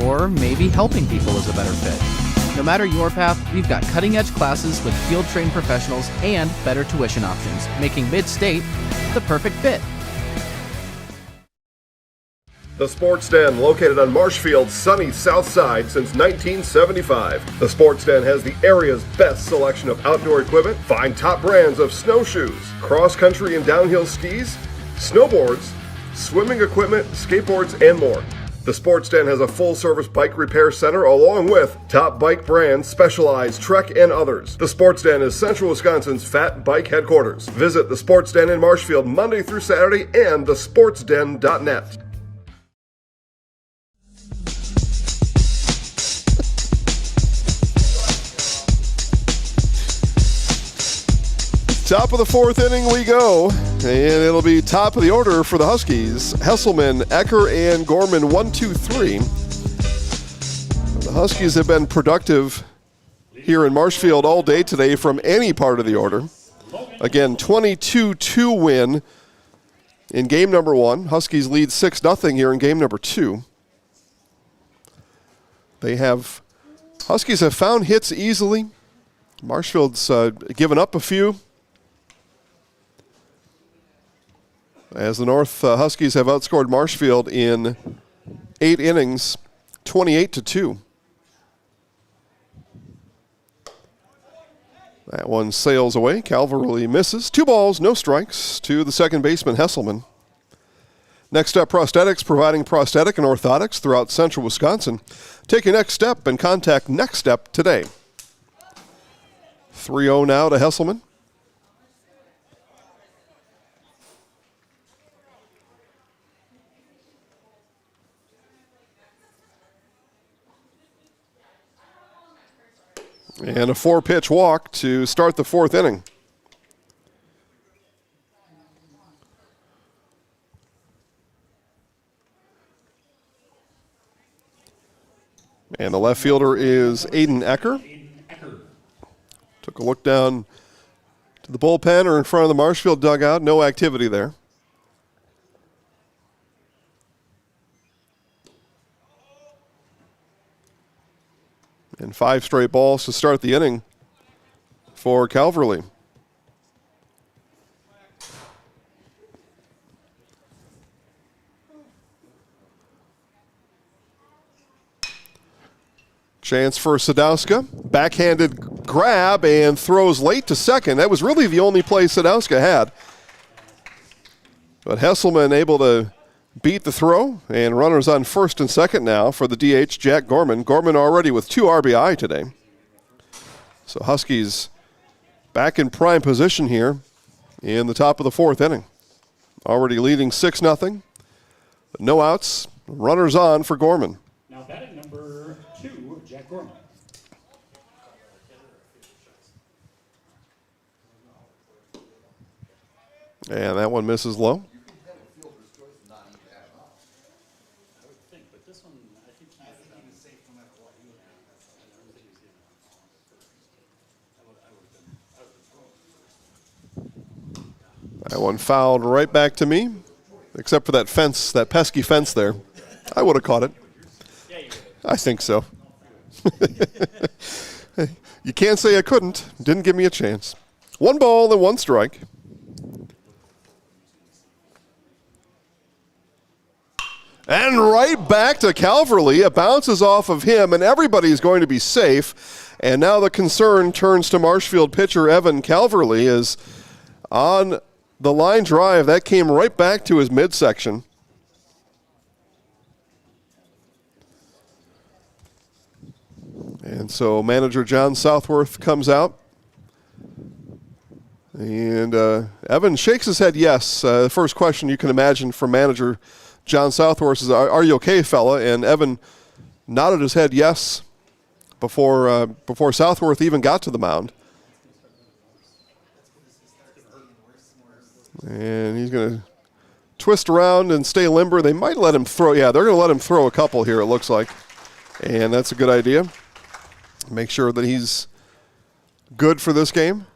Or maybe helping people is a better fit. No matter your path, we've got cutting-edge classes with field-trained professionals and better tuition options, making Mid-State the perfect fit. The Sports Den, located on Marshfield's sunny south side since 1975. The Sports Den has the area's best selection of outdoor equipment. Find top brands of snowshoes, cross-country and downhill skis, snowboards, swimming equipment, skateboards, and more. The Sports Den has a full-service bike repair center along with top bike brands, Specialized, Trek, and others. The Sports Den is Central Wisconsin's Fat Bike headquarters. Visit the Sports Den in Marshfield Monday through Saturday and thesportsden.net. Top of the fourth inning we go, and it'll be top of the order for the Huskies. Hesselman, Ecker, and Gorman, 1, 2, 3. The Huskies have been productive here in Marshfield all day today from any part of the order. Again, 22-2 win in game number 1. Huskies lead 6-0 here in game number 2. Huskies have found hits easily. Marshfield's given up a few. as the North Huskies have outscored Marshfield in 8 innings, 28-2. That one sails away. Calverley misses. 2 balls, no strikes to the second baseman, Hesselman. Next up, Prosthetics, providing prosthetic and orthotics throughout central Wisconsin. Take your next step and contact Next Step today. 3-0 now to Hesselman. And a 4-pitch walk to start the 4th inning. And the left fielder is Aiden Ecker. Took a look down to the bullpen or in front of the Marshfield dugout. No activity there. And 5 straight balls to start the inning for Calverley. Chance for Sadowska. Backhanded grab and throws late to second. That was really the only play Sadowska had. But Hesselman able to beat the throw, and runners on first and second now for the DH, Jack Gorman. Gorman already with 2 RBI today. So Huskies back in prime position here in the top of the 4th inning. Already leading 6-0. No outs. Runners on for Gorman. Now batting number 2, Jack Gorman. And that one misses low. That one fouled right back to me, except for that fence, that pesky fence there. I would have caught it. I think so. You can't say I couldn't. Didn't give me a chance. 1 ball and 1 strike. And right back to Calverley. It bounces off of him, and everybody's going to be safe. And now the concern turns to Marshfield pitcher Evan Calverley is on the line drive. That came right back to his midsection. And so manager John Southworth comes out. And Evan shakes his head yes. The first question you can imagine from manager John Southworth is, are you okay, fella? And Evan nodded his head yes before Southworth even got to the mound. And he's going to twist around and stay limber. They might let him throw. Yeah, they're going to let him throw a couple here, it looks like. And that's a good idea. Make sure that he's good for this game.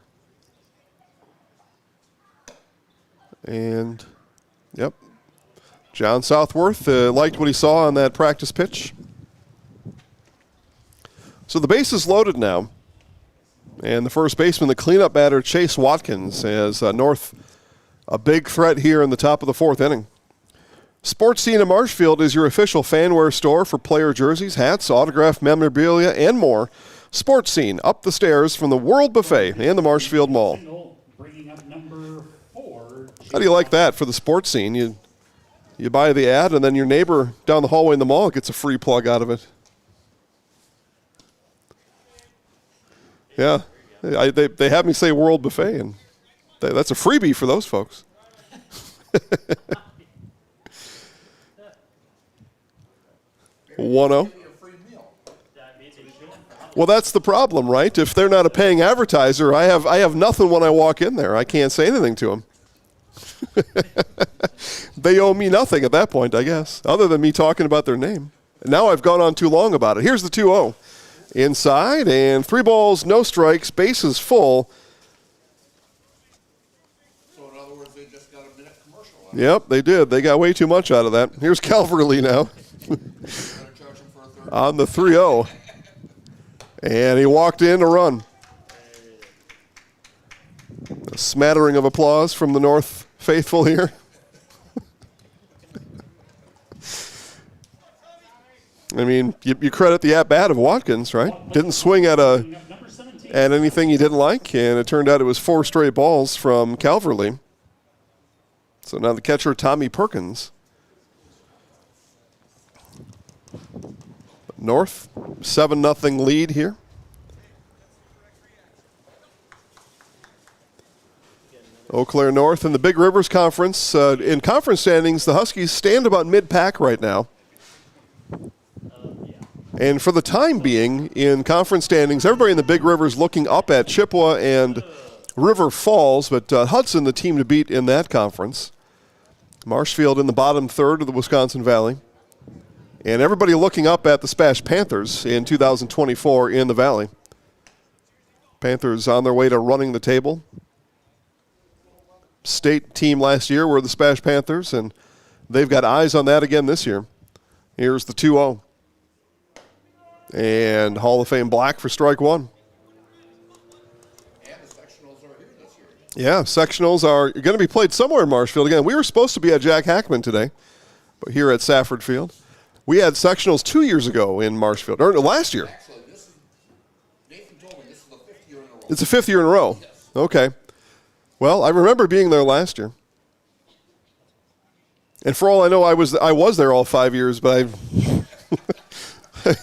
And, yep. John Southworth liked what he saw on that practice pitch. So the base is loaded now. And the first baseman, the cleanup batter, Chase Watkins, has North a big threat here in the top of the 4th inning. Sports Scene in Marshfield is your official fanwear store for player jerseys, hats, autographed memorabilia, and more. Sports Scene, up the stairs from the World Buffet in the Marshfield Mall. How do you like that for the Sports Scene? You buy the ad, and then your neighbor down the hallway in the mall gets a free plug out of it. Yeah, they have me say World Buffet, and that's a freebie for those folks. 1-0. Well, that's the problem, right? If they're not a paying advertiser, I have nothing when I walk in there. I can't say anything to them. They owe me nothing at that point, I guess, other than me talking about their name. Now I've gone on too long about it. Here's the 2-0. Inside, and 3 balls, no strikes, bases full. So in other words, they just got a minute commercial. Yep, they did. They got way too much out of that. Here's Calverley now on the 3-0. And he walked in to run. A smattering of applause from the North faithful here. I mean, you credit the at-bat of Watkins, right? Didn't swing at anything he didn't like, and it turned out it was 4 straight balls from Calverley. So now the catcher, Tommy Perkins. North, 7-0 lead here. Eau Claire North in the Big Rivers Conference. In conference standings, the Huskies stand about mid-pack right now. And for the time being, in conference standings, everybody in the Big Rivers looking up at Chippewa and River Falls, but Hudson, the team to beat in that conference. Marshfield in the bottom third of the Wisconsin Valley. And everybody looking up at the Spash Panthers in 2024 in the Valley. Panthers on their way to running the table. State team last year were the Spash Panthers, and they've got eyes on that again this year. Here's the 2-0. And Hall of Fame black for strike one. And the sectionals are here this year. Yeah, sectionals are going to be played somewhere in Marshfield. Again, we were supposed to be at Jack Hackman today, but here at Safford Field. We had sectionals 2 years ago in Marshfield, or last year. Actually, Nathan told me this is the 5th year in a row. It's the 5th year in a row. Yes. Okay. Well, I remember being there last year. And for all I know, I was there all 5 years, but I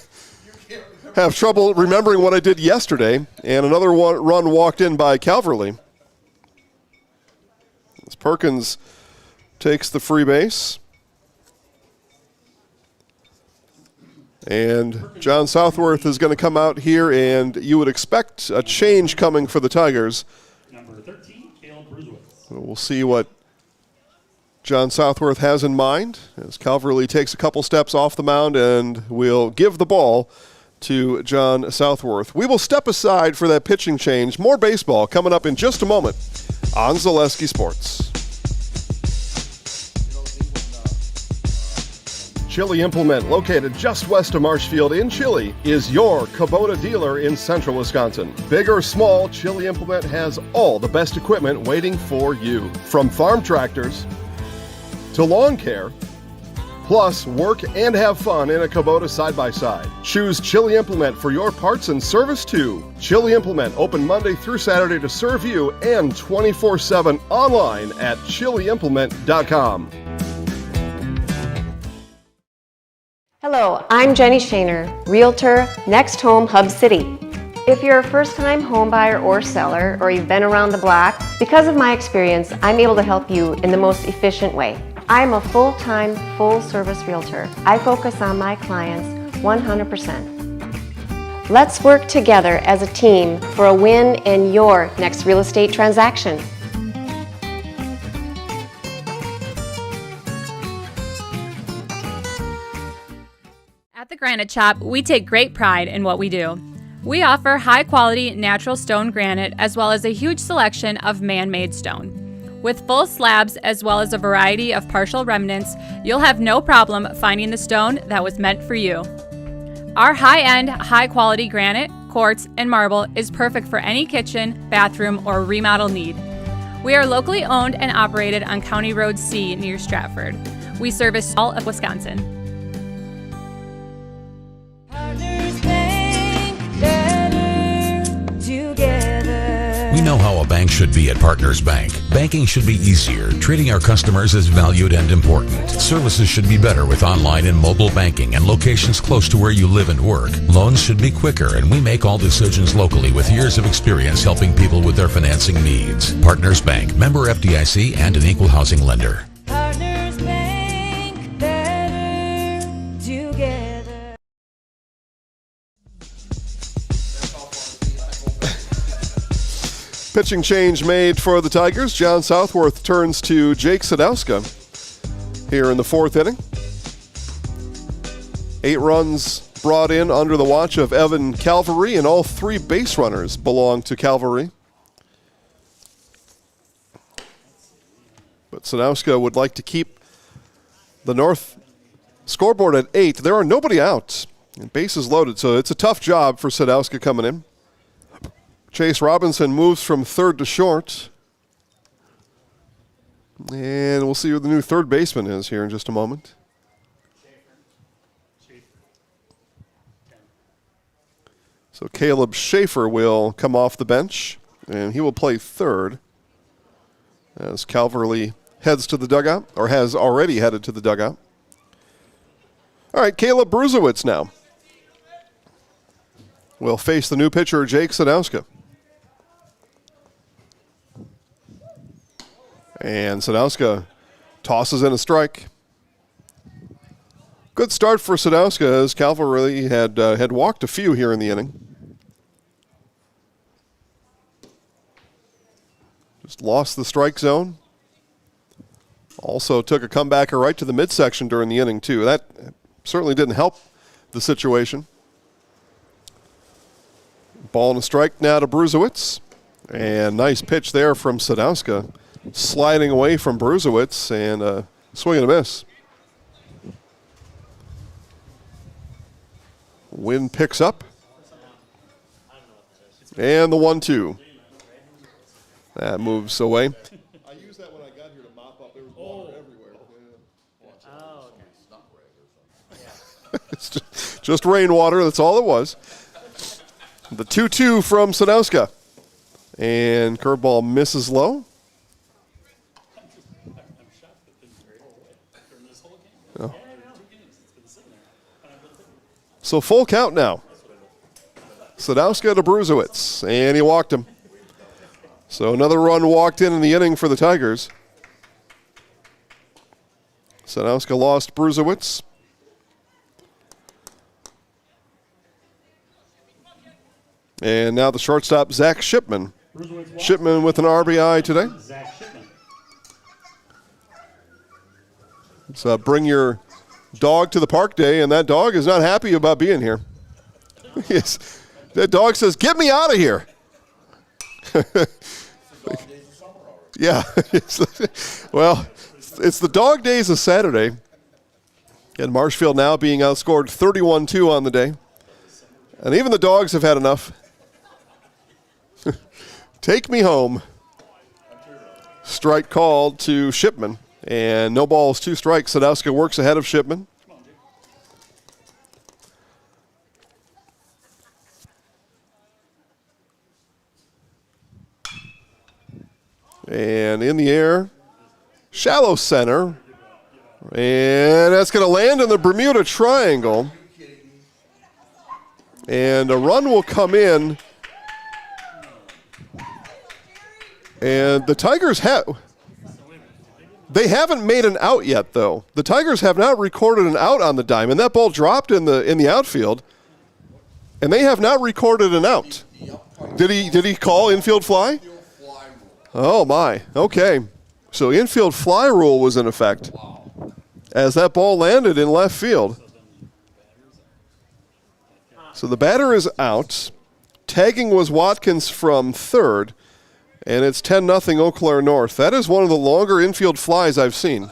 have trouble remembering what I did yesterday. And another run walked in by Calverley. As Perkins takes the free base. And John Southworth is going to come out here, and you would expect a change coming for the Tigers. Number 13, Caleb Bruzewitz. We'll see what John Southworth has in mind as Calverley takes a couple steps off the mound, and we'll give the ball to John Southworth. We will step aside for that pitching change. More baseball coming up in just a moment on Zaleski Sports. Chili Implement, located just west of Marshfield in Chili, is your Kubota dealer in central Wisconsin. Big or small, Chili Implement has all the best equipment waiting for you. From farm tractors to lawn care, plus work and have fun in a Kubota side-by-side. Choose Chili Implement for your parts and service too. Chili Implement, open Monday through Saturday to serve you, and 24/7 online at chiliimplement.com. Hello, I'm Jenny Shaner, Realtor, Next Home Hub City. If you're a first-time home buyer or seller, or you've been around the block, because of my experience, I'm able to help you in the most efficient way. I'm a full-time, full-service realtor. I focus on my clients 100%. Let's work together as a team for a win in your next real estate transaction. At the Granite Shop, we take great pride in what we do. We offer high-quality natural stone granite as well as a huge selection of man-made stone. With full slabs as well as a variety of partial remnants, you'll have no problem finding the stone that was meant for you. Our high-end, high-quality granite, quartz, and marble is perfect for any kitchen, bathroom, or remodel need. We are locally owned and operated on County Road C near Stratford. We service all of Wisconsin. We know how a bank should be at Partners Bank. Banking should be easier. Treating our customers as valued and important. Services should be better with online and mobile banking and locations close to where you live and work. Loans should be quicker, and we make all decisions locally with years of experience helping people with their financing needs. Partners Bank, member FDIC, and an equal housing lender. Partners Bank, better together. Pitching change made for the Tigers. John Southworth turns to Jake Sadowska here in the 4th inning. 8 runs brought in under the watch of Evan Calvary, and all 3 base runners belong to Calvary. But Sadowska would like to keep the North scoreboard at 8. There are nobody out. And bases loaded, so it's a tough job for Sadowska coming in. Chase Robinson moves from third to short. And we'll see who the new third baseman is here in just a moment. So Caleb Schaefer will come off the bench, and he will play third as Calverley heads to the dugout, or has already headed to the dugout. All right, Caleb Bruzewitz now will face the new pitcher, Jake Sadowska. And Sadowska tosses in a strike. Good start for Sadowska, as Calverley had walked a few here in the inning. Just lost the strike zone. Also took a comebacker right to the midsection during the inning, too. That certainly didn't help the situation. Ball and a strike now to Bruzewitz. And nice pitch there from Sadowska. Sliding away from Bruzewitz, and swing and a miss. Wind picks up. And the 1-2. That moves away. I used that when I got here to mop up. There was water everywhere. Oh, It's just rainwater, that's all it was. The 2-2 from Sadowska. And curveball misses low. Oh. So full count now. Sadowska to Bruzewitz, and he walked him. So another run walked in the inning for the Tigers. Sadowska lost Bruzewitz. And now the shortstop, Zach Shipman. Shipman with an RBI today. So bring your dog to the park day, and that dog is not happy about being here. Yes. That dog says, "Get me out of here." Yeah. Well, it's the dog days of Saturday. And Marshfield now being outscored 31-2 on the day. And even the dogs have had enough. Take me home. Strike called to Shipman. And no balls, 2 strikes. Sadowska works ahead of Shipman. And in the air, shallow center. And that's going to land in the Bermuda Triangle. And a run will come in. And the Tigers they haven't made an out yet, though. The Tigers have not recorded an out on the diamond. That ball dropped in the outfield, and they have not recorded an out. Did he call infield fly? Oh my. Okay. So infield fly rule was in effect as that ball landed in left field. So the batter is out. Tagging was Watkins from third. And it's 10-0 Eau Claire North. That is one of the longer infield flies I've seen.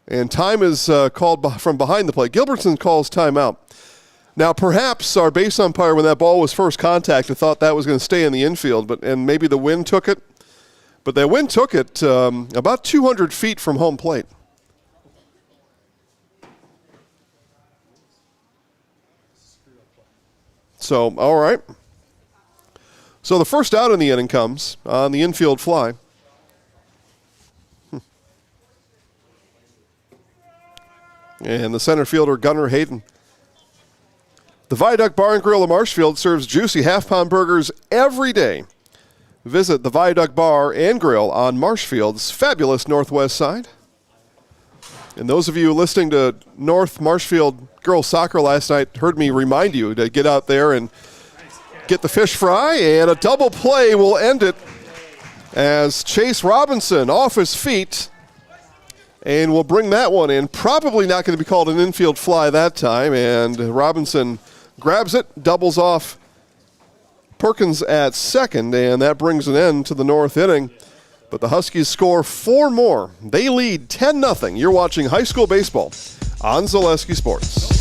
And time is called from behind the plate. Gilbertson calls timeout. Now, perhaps our base umpire, when that ball was first contacted, thought that was going to stay in the infield, and maybe the wind took it. But that wind took it about 200 feet from home plate. So, all right. So the first out in the inning comes on the infield fly. And the center fielder, Gunnar Hayden. The Viaduct Bar and Grill of Marshfield serves juicy half-pound burgers every day. Visit the Viaduct Bar and Grill on Marshfield's fabulous northwest side. And those of you listening to North Marshfield girls soccer last night heard me remind you to get out there and get the fish fry, and a double play will end it as Chase Robinson off his feet and will bring that one in. Probably not going to be called an infield fly that time, and Robinson grabs it, doubles off Perkins at second, and that brings an end to the North inning. But the Huskies score 4 more. They lead 10-0. You're watching high school baseball on Zaleski Sports.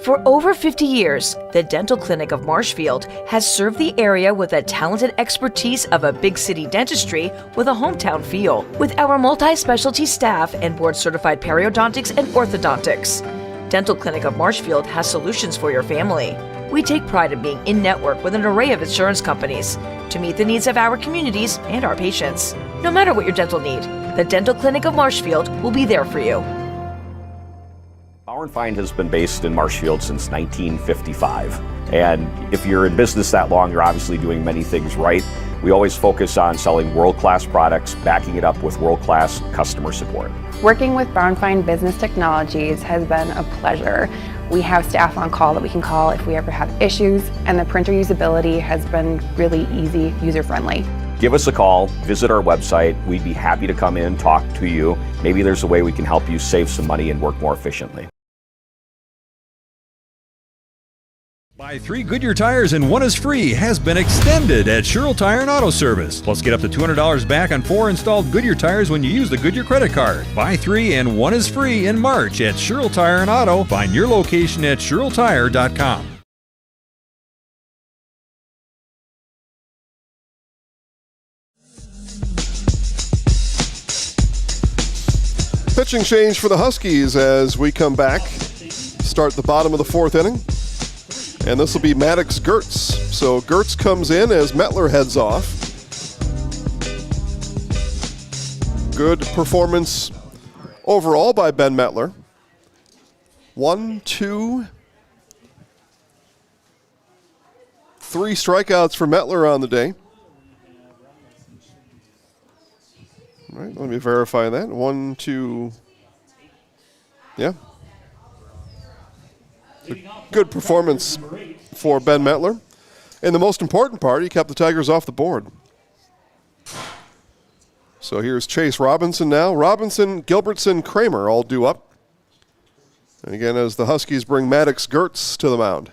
For over 50 years, the Dental Clinic of Marshfield has served the area with the talented expertise of a big city dentistry with a hometown feel, with our multi-specialty staff and board-certified periodontics and orthodontics. Dental Clinic of Marshfield has solutions for your family. We take pride in being in-network with an array of insurance companies to meet the needs of our communities and our patients. No matter what your dental need, the Dental Clinic of Marshfield will be there for you. Power & Find has been based in Marshfield since 1955. And if you're in business that long, you're obviously doing many things right. We always focus on selling world-class products, backing it up with world-class customer support. Working with Power & Find Business Technologies has been a pleasure. We have staff on call that we can call if we ever have issues, and the printer usability has been really easy, user-friendly. Give us a call, visit our website. We'd be happy to come in, talk to you. Maybe there's a way we can help you save some money and work more efficiently. Buy 3 Goodyear tires and 1 is free has been extended at Sherrill Tire and Auto Service. Plus, get up to $200 back on 4 installed Goodyear tires when you use the Goodyear credit card. Buy 3 and 1 is free in March at Sherrill Tire and Auto. Find your location at SherrillTire.com. Pitching change for the Huskies as we come back. Start the bottom of the 4th inning. And this will be Maddox Gertz. So Gertz comes in as Mettler heads off. Good performance overall by Ben Mettler. 1, 2, 3 strikeouts for Mettler on the day. All right, let me verify that. 1, 2, yeah. Good performance for Ben Mettler. And the most important part, he kept the Tigers off the board. So here's Chase Robinson now. Robinson, Gilbertson, Kramer all due up. And again, as the Huskies bring Maddox Gertz to the mound.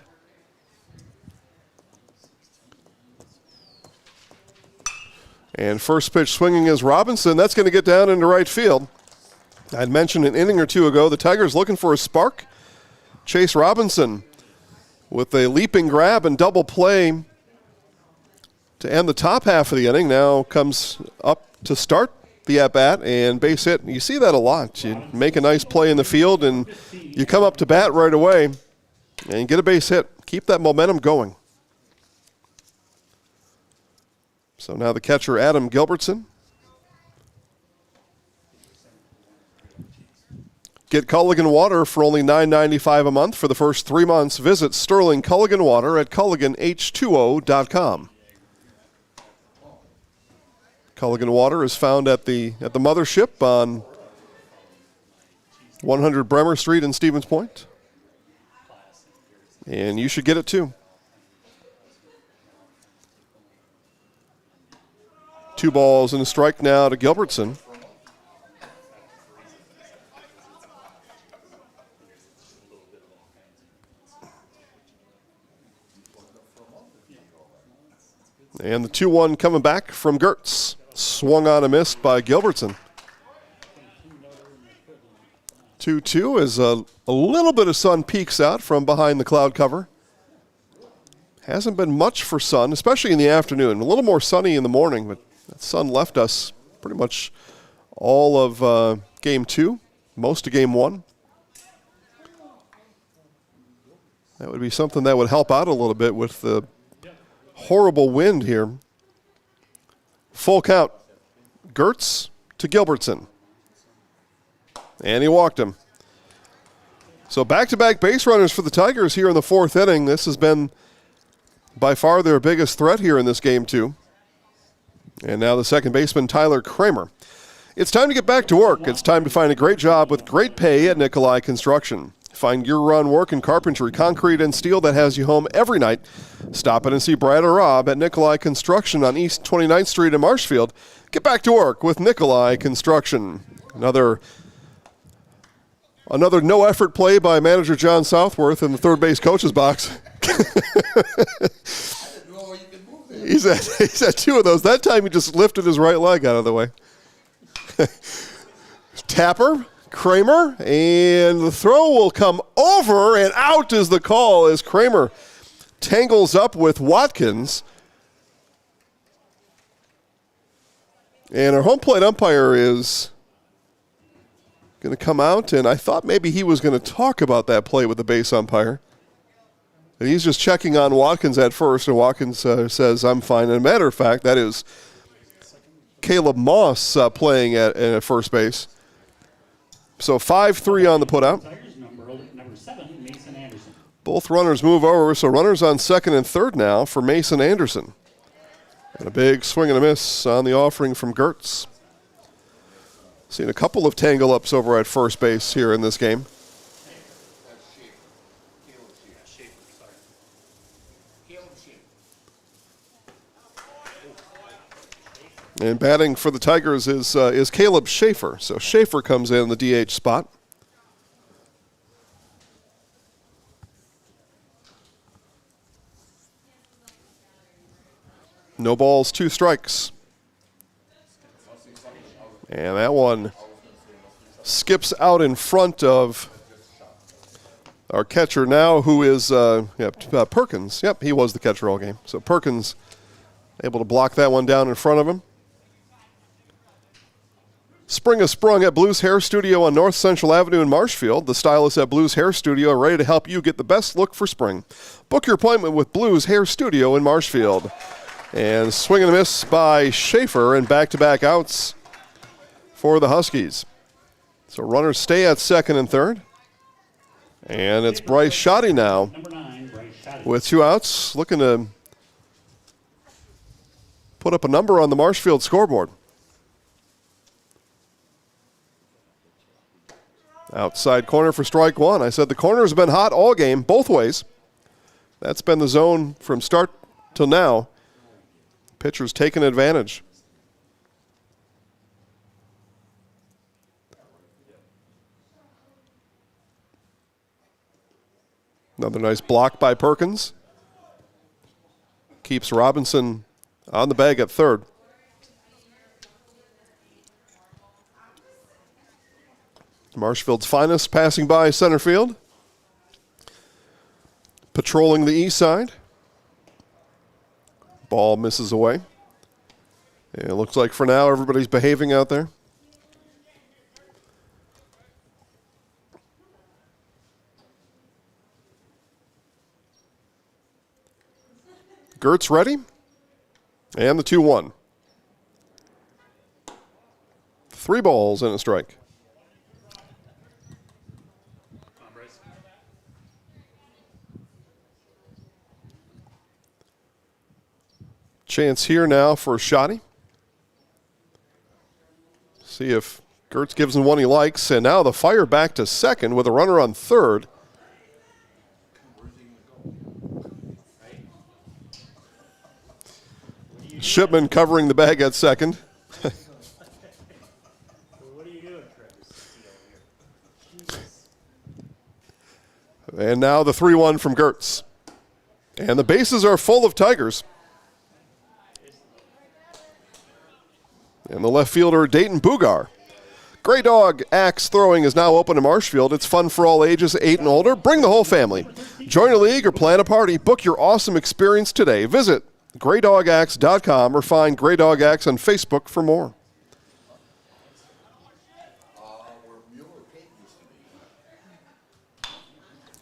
And first pitch swinging is Robinson. That's going to get down into right field. I'd mentioned an inning or two ago, the Tigers looking for a spark. Chase Robinson with a leaping grab and double play to end the top half of the inning. Now comes up to start the at-bat and base hit. You see that a lot. You make a nice play in the field and you come up to bat right away and you get a base hit. Keep that momentum going. So now the catcher, Adam Gilbertson. Get Culligan Water for only $9.95 a month for the first 3 months. Visit Sterling Culligan Water at CulliganH2O.com. Culligan Water is found at the mothership on 100 Bremer Street in Stevens Point. And you should get it too. 2 balls and a strike now to Gilbertson. And the 2-1 coming back from Gertz. Swung on and missed by Gilbertson. 2-2 as a little bit of sun peeks out from behind the cloud cover. Hasn't been much for sun, especially in the afternoon. A little more sunny in the morning, but that sun left us pretty much all of Game 2, most of Game 1. That would be something that would help out a little bit with the horrible wind here. Full count. Gertz to Gilbertson. And he walked him. So back-to-back base runners for the Tigers here in the 4th inning. This has been by far their biggest threat here in this game, too. And now the second baseman, Tyler Kramer. It's time to get back to work. It's time to find a great job with great pay at Nikolai Construction. Find year-round work in carpentry, concrete, and steel that has you home every night. Stop in and see Brad or Rob at Nikolai Construction on East 29th Street in Marshfield. Get back to work with Nikolai Construction. Another no-effort play by manager John Southworth in the third base coach's box. He's had 2 of those. That time he just lifted his right leg out of the way. Tapper Kramer, and the throw will come over, and out is the call as Kramer tangles up with Watkins. And our home plate umpire is going to come out, and I thought maybe he was going to talk about that play with the base umpire. And he's just checking on Watkins at first, and Watkins says, I'm fine. And a matter of fact, that is Caleb Moss playing at first base. So 5-3 on the putout. Number 7, Mason Anderson. Both runners move over, so runners on second and third now for Mason Anderson. And a big swing and a miss on the offering from Gertz. Seen a couple of tangle-ups over at first base here in this game. And batting for the Tigers is Caleb Schaefer. So Schaefer comes in the DH spot. No balls, 2 strikes. And that one skips out in front of our catcher now, who is Perkins. Yep, he was the catcher all game. So Perkins able to block that one down in front of him. Spring has sprung at Blues Hair Studio on North Central Avenue in Marshfield. The stylists at Blues Hair Studio are ready to help you get the best look for spring. Book your appointment with Blues Hair Studio in Marshfield. And swing and a miss by Schaefer, and back-to-back outs for the Huskies. So runners stay at second and third. And it's Bryce Shoddy now with 2 outs, looking to put up a number on the Marshfield scoreboard. Outside corner for strike 1. I said the corner's been hot all game, both ways. That's been the zone from start till now. Pitcher's taken advantage. Another nice block by Perkins. Keeps Robinson on the bag at third. Marshfield's finest passing by center field. Patrolling the east side. Ball misses away. And it looks like for now everybody's behaving out there. Gertz ready. And the 2-1. 3 balls and a strike. Chance here now for Shoddy. See if Gertz gives him one he likes. And now the fire back to second with a runner on third. Shipman covering the bag at second. And now the 3-1 from Gertz. And the bases are full of Tigers. And the left fielder, Dayton Bugar. Grey Dog Axe Throwing is now open in Marshfield. It's fun for all ages, 8 and older. Bring the whole family. Join a league or plan a party. Book your awesome experience today. Visit GreyDogAxe.com or find Grey Dog Axe on Facebook for more.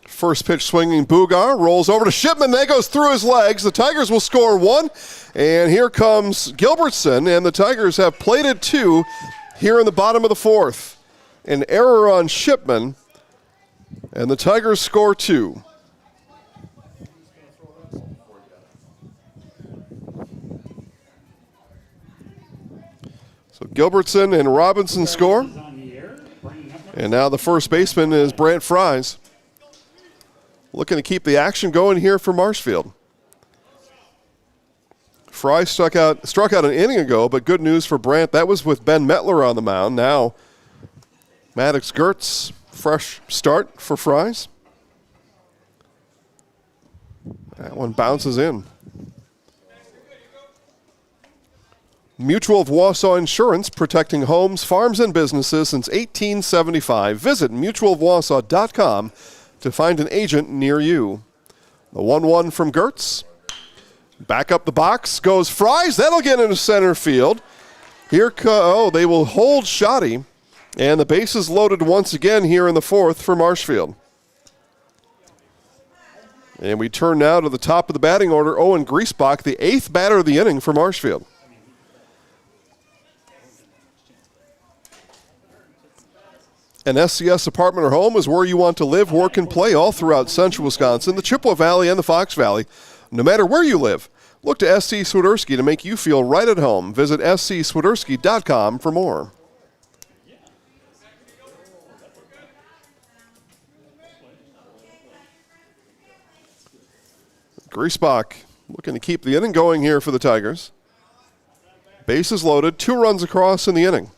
First pitch swinging, Bugar rolls over to Shipman. That goes through his legs. The Tigers will score 1. And here comes Gilbertson, and the Tigers have plated 2 here in the bottom of the 4th. An error on Shipman, and the Tigers score 2. So Gilbertson and Robinson score. And now the first baseman is Brant Fries. Looking to keep the action going here for Marshfield. Fry struck out an inning ago, but good news for Brant. That was with Ben Metler on the mound. Now, Maddox Gertz, fresh start for Fries. That one bounces in. Mutual of Wausau Insurance, protecting homes, farms, and businesses since 1875. Visit mutualofwausau.com to find an agent near you. The 1-1 from Gertz. Back up the box goes Fries. That'll get into center field. They will hold Shoddy. And the base is loaded once again here in the fourth for Marshfield. And we turn now to the top of the batting order. Owen Griesbach, the 8th batter of the inning for Marshfield. An SCS apartment or home is where you want to live, work, and play all throughout central Wisconsin, the Chippewa Valley, and the Fox Valley. No matter where you live, look to SC Swiderski to make you feel right at home. Visit scswiderski.com for more. Griesbach looking to keep the inning going here for the Tigers. Bases loaded, 2 runs across in the inning.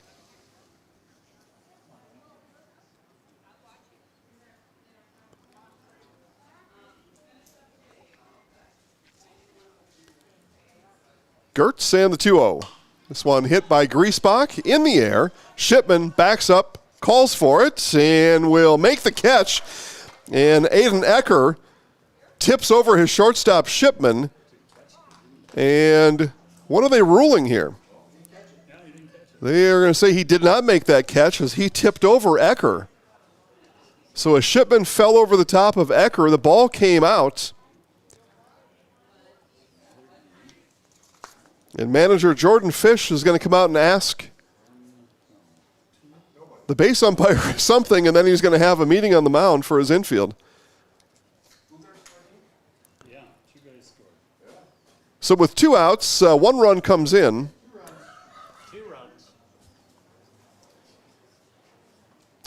Gertz and the 2-0. This one hit by Griesbach in the air. Shipman backs up, calls for it, and will make the catch. And Aiden Ecker tips over his shortstop Shipman. And what are they ruling here? They are going to say he did not make that catch as he tipped over Ecker. So a Shipman fell over the top of Ecker. The ball came out. And manager Jordan Fish is going to come out and ask the base umpire something, and then he's going to have a meeting on the mound for his infield. So with 2 outs, 1 run comes in. 2 runs.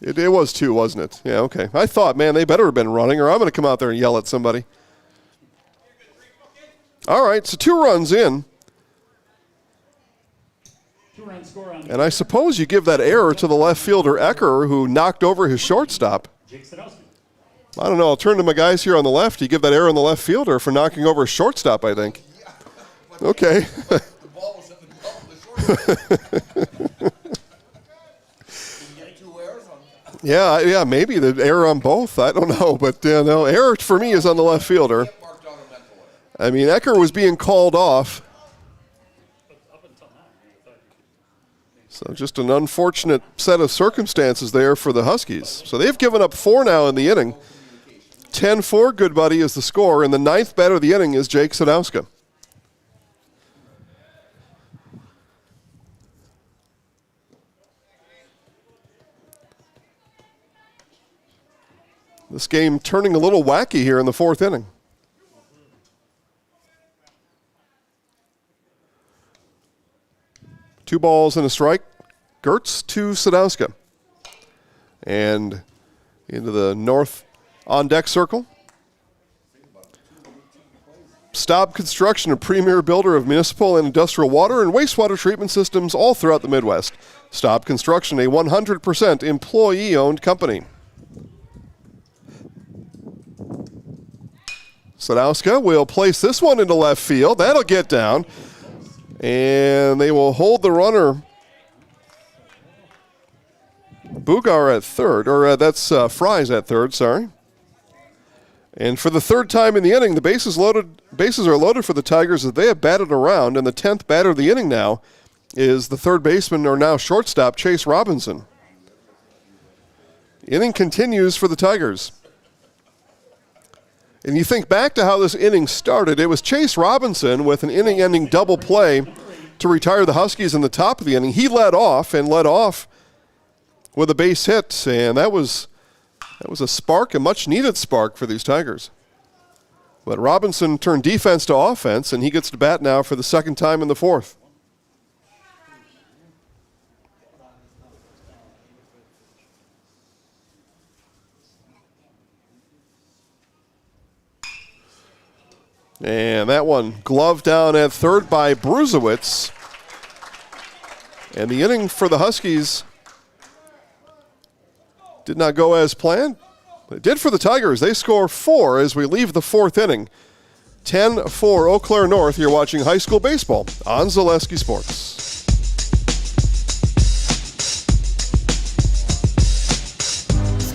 It was 2, wasn't it? Yeah, okay. I thought, man, they better have been running, or I'm going to come out there and yell at somebody. All right, so 2 runs in. And I suppose you give that error to the left fielder, Ecker, who knocked over his shortstop. I don't know. I'll turn to my guys here on the left. You give that error on the left fielder for knocking over his shortstop, I think. Okay. The ball was at the top of the shortstop. Yeah, maybe the error on both. I don't know. But no, error for me is on the left fielder. I mean, Ecker was being called off. So just an unfortunate set of circumstances there for the Huskies. So they've given up 4 now in the inning. 10-4, good buddy, is the score. And the 9th batter of the inning is Jake Sadowska. This game turning a little wacky here in the 4th inning. Two balls and a strike. Gertz to Sadowska. And into the north on-deck circle. Staub Construction, a premier builder of municipal and industrial water and wastewater treatment systems all throughout the Midwest. Staub Construction, a 100% employee-owned company. Sadowska will place this one into left field. That'll get down. And they will hold the runner, Bugar, at third. Or that's Fries at third, sorry. And for the 3rd time in the inning, the bases are loaded for the Tigers as they have batted around. And the 10th batter of the inning now is the 3rd baseman, or now shortstop, Chase Robinson. Inning continues for the Tigers. And you think back to how this inning started, it was Chase Robinson with an inning-ending double play to retire the Huskies in the top of the inning. He led off with a base hit, and that was a spark, a much-needed spark for these Tigers. But Robinson turned defense to offense, and he gets to bat now for the 2nd time in the 4th. And that one gloved down at third by Bruzewicz. And the inning for the Huskies did not go as planned. It did for the Tigers. They score 4 as we leave the 4th inning. 10-4 Eau Claire North. You're watching high school baseball on Zaleski Sports.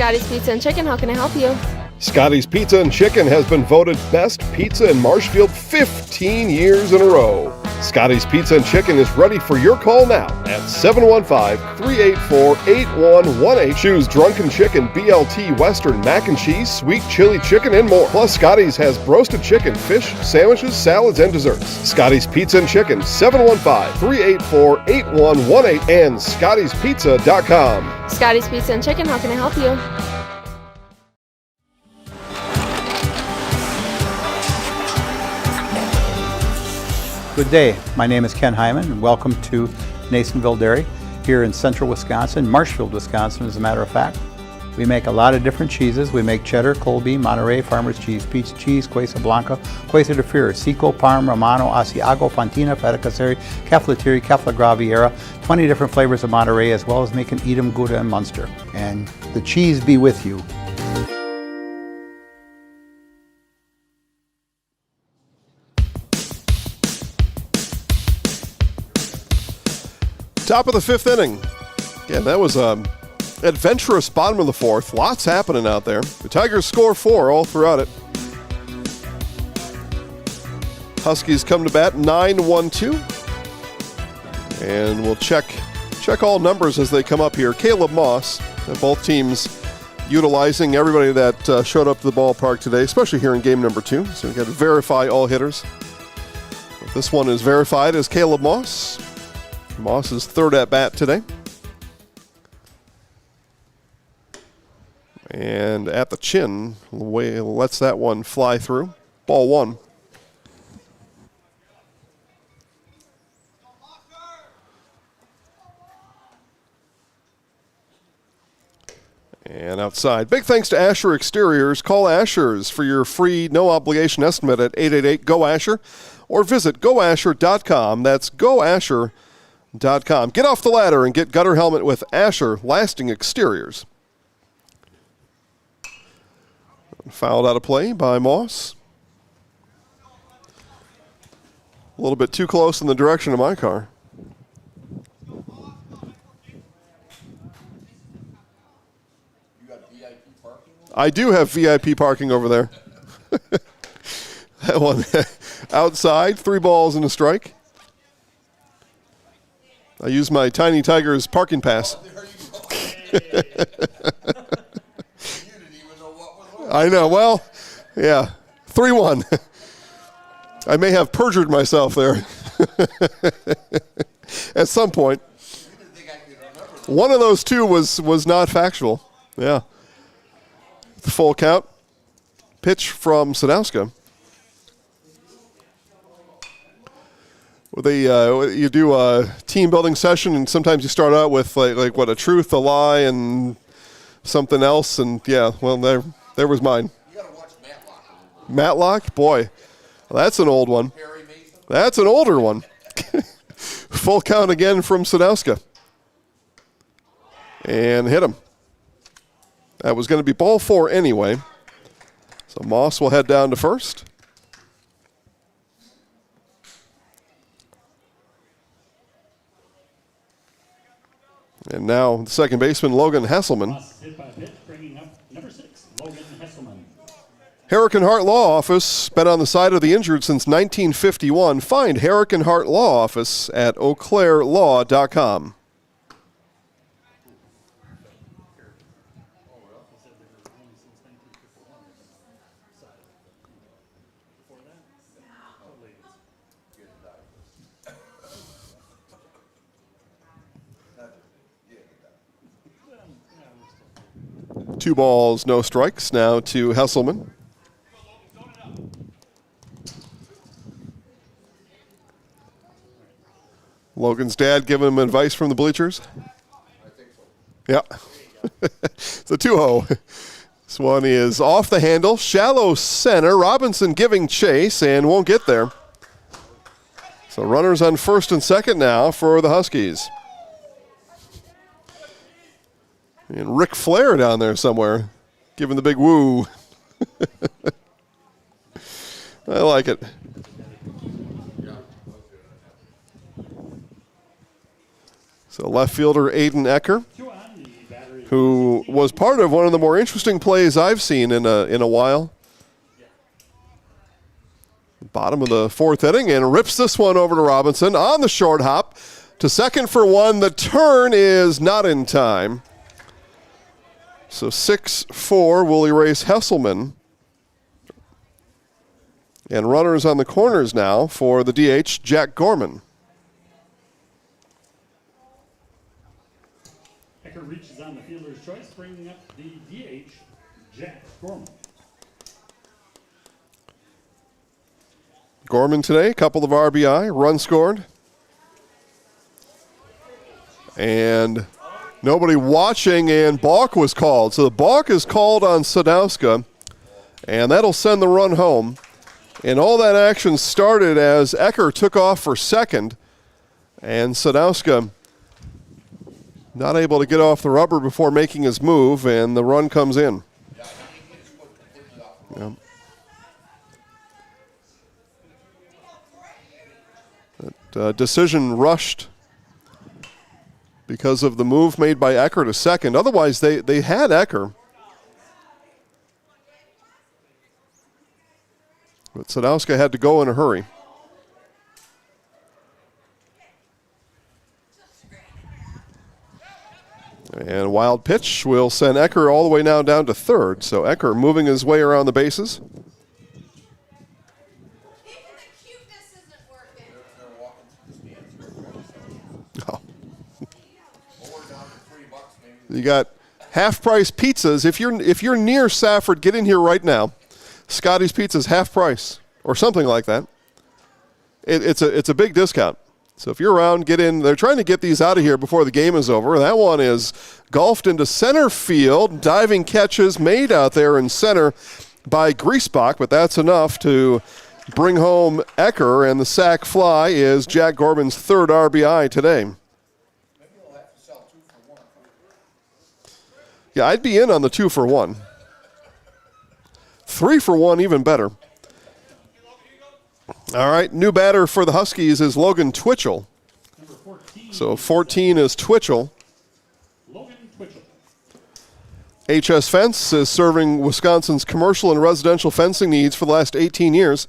Scotty's Pizza and Chicken. How can I help you? Scotty's Pizza and Chicken has been voted best pizza in Marshfield 15 years in a row. Scotty's Pizza and Chicken is ready for your call now at 715-384-8118. Choose Drunken Chicken, BLT, Western, Mac and Cheese, Sweet Chili Chicken, and more. Plus, Scotty's has roasted chicken, fish, sandwiches, salads, and desserts. Scotty's Pizza and Chicken, 715-384-8118 and Scotty'sPizza.com. Scotty's Pizza and Chicken. How can I help you? Good day. My name is Ken Hyman, and welcome to Nasonville Dairy here in central Wisconsin, Marshfield, Wisconsin, as a matter of fact. We make a lot of different cheeses. We make cheddar, Colby, Monterey, Farmer's Cheese, Pizza Cheese, Quesa Blanca, Quesa de Fir, Seco, Parm, Romano, Asiago, Fontina, Feta Caseri, Caflatiri, Cafla Graviera, 20 different flavors of Monterey, as well as making Edam, Gouda, and Munster. And the cheese be with you. Top of the fifth inning. Yeah, that was adventurous bottom of the fourth. Lots happening out there. The Tigers score 4 all throughout it. Huskies come to bat 9-1-2. And we'll check all numbers as they come up here. Caleb Moss, both teams utilizing everybody that showed up to the ballpark today, especially here in game number 2. So we've got to verify all hitters. This one is verified as Caleb Moss. Moss's third at bat today. And at the chin, lets that one fly through. Ball 1. And outside. Big thanks to Asher Exteriors. Call Asher's for your free, no obligation estimate at 888-GO-ASHER or visit goasher.com. That's goasher.com. Get off the ladder and get gutter helmet with Asher Lasting Exteriors. Fouled out of play by Moss. A little bit too close in the direction of my car. I do have VIP parking over there. That one outside, 3 balls and a strike. I use my Tiny Tigers parking pass. I know. Well, yeah. 3-1. I may have perjured myself there at some point. One of those two was not factual. Yeah. The full count. Pitch from Sadowska. You do a team building session, and sometimes you start out with like what, a truth, a lie, and something else. And yeah, well, there was mine. You gotta watch Matlock. Matlock, boy, well, that's an old one. That's an older one. Full count again from Sadowska, and hit him. That was going to be ball 4 anyway. So Moss will head down to first. And now the second baseman, Logan Hesselman. Herrick and Hart Law Office, been on the side of the injured since 1951. Find Herrick and Hart Law Office at eauclairlaw.com. Two balls, no strikes now to Hesselman. Logan's dad giving him advice from the bleachers. I think so. Yeah. It's a 2-0. This one is off the handle, shallow center. Robinson giving chase and won't get there. So runners on first and second now for the Huskies. And Ric Flair down there somewhere, giving the big woo. I like it. So left fielder Aiden Ecker who was part of one of the more interesting plays I've seen in a while. Bottom of the fourth inning, and rips this one over to Robinson on the short hop to second for one. The turn is not in time. So 6-4 will erase Hesselman. And runners on the corners now for the DH, Jack Gorman. Ecker reaches on the fielder's choice, bringing up the DH, Jack Gorman. Gorman today, couple of RBI, run scored. And nobody watching, and balk was called. So the balk is called on Sadowska, and that'll send the run home. And all that action started as Ecker took off for second, and Sadowska not able to get off the rubber before making his move, and the run comes in. Yeah. That decision rushed because of the move made by Ecker to second. Otherwise, they had Ecker. But Sadowska had to go in a hurry. And a wild pitch will send Ecker all the way now down to third. So Ecker moving his way around the bases. Oh. You got half-price pizzas. If you're near Safford, get in here right now. Scotty's Pizza's half price, or something like that. It's a big discount. So if you're around, get in. They're trying to get these out of here before the game is over. That one is golfed into center field. Diving catches made out there in center by Griesbach, but that's enough to bring home Ecker, and the sac fly is Jack Gorman's third RBI today. Yeah, I'd be in on the 2-for-1. 3-for-1, even better. All right, new batter for the Huskies is Logan Twitchell. So 14 is Twitchell. HS Fence is serving Wisconsin's commercial and residential fencing needs for the last 18 years.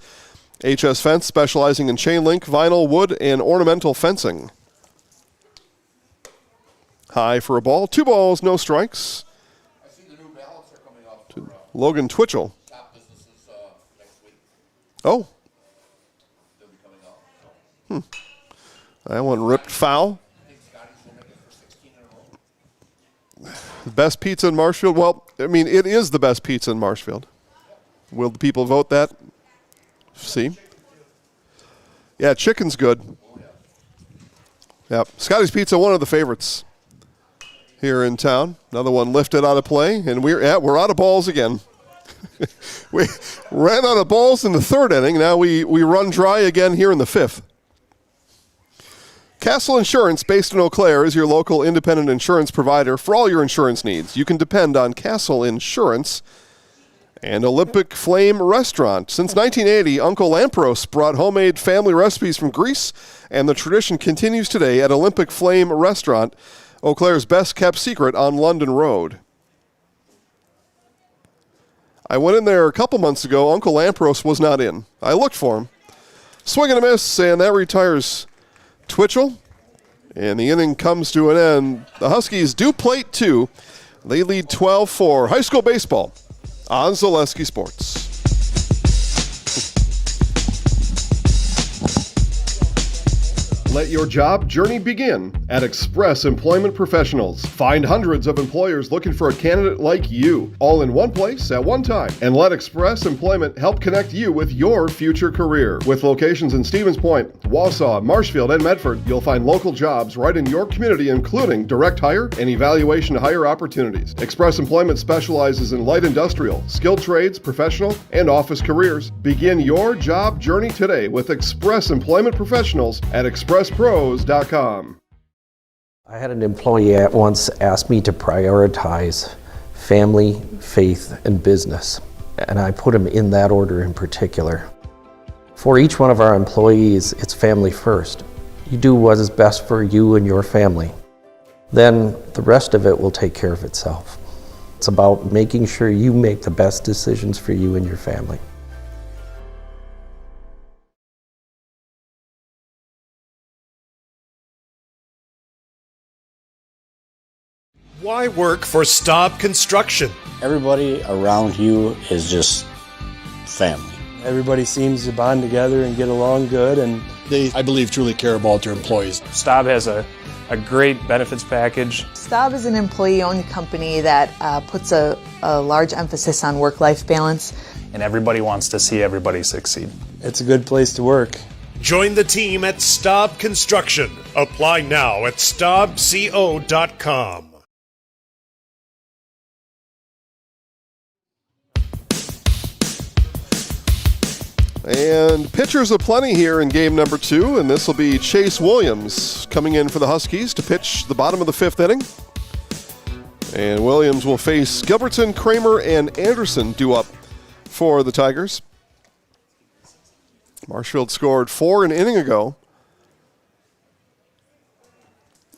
HS Fence specializing in chain link, vinyl, wood, and ornamental fencing. High for a ball. 2 balls, no strikes. To Logan Twitchell. Oh. That one ripped foul. The best pizza in Marshfield? Well, I mean, it is the best pizza in Marshfield. Will the people vote that? See? Yeah, chicken's good. Yep. Scotty's Pizza, one of the favorites here in town. Another one lifted out of play, and we're out of balls again. We ran out of balls in the third inning. Now we run dry again here in the fifth. Castle Insurance, based in Eau Claire, is your local independent insurance provider for all your insurance needs. You can depend on Castle Insurance. And Olympic Flame Restaurant. Since 1980, Uncle Lampros brought homemade family recipes from Greece, and the tradition continues today at Olympic Flame Restaurant, Eau Claire's best-kept secret on London Road. I went in there a couple months ago. Uncle Lampros was not in. I looked for him. Swing and a miss, and that retires Twitchell. And the inning comes to an end. The Huskies do plate 2. They lead 12-4. High school baseball on Zaleski Sports. Let your job journey begin at Express Employment Professionals. Find hundreds of employers looking for a candidate like you, all in one place at one time. And let Express Employment help connect you with your future career. With locations in Stevens Point, Wausau, Marshfield, and Medford, you'll find local jobs right in your community, including direct hire and evaluation to hire opportunities. Express Employment specializes in light industrial, skilled trades, professional, and office careers. Begin your job journey today with Express Employment Professionals at expresspros.com. I had an employee at once ask me to prioritize family, faith, and business, and I put them in that order in particular. For each one of our employees, it's family first. You do what is best for you and your family. then the rest of it will take care of itself. It's about making sure you make the best decisions for you and your family. Why work for Staub Construction? Everybody around you is just family. Everybody seems to bond together and get along good, and They, I believe, truly care about their employees. Staub has a great benefits package. Staub is an employee-owned company that puts a large emphasis on work-life balance. And everybody wants to see everybody succeed. It's a good place to work. Join the team at Staub Construction. Apply now at staubco.com. And pitchers aplenty here in game number 2, and this will be Chase Williams coming in for the Huskies to pitch the bottom of the 5th inning. And Williams will face Gilbertson, Kramer, and Anderson due up for the Tigers. Marshfield scored 4 an inning ago.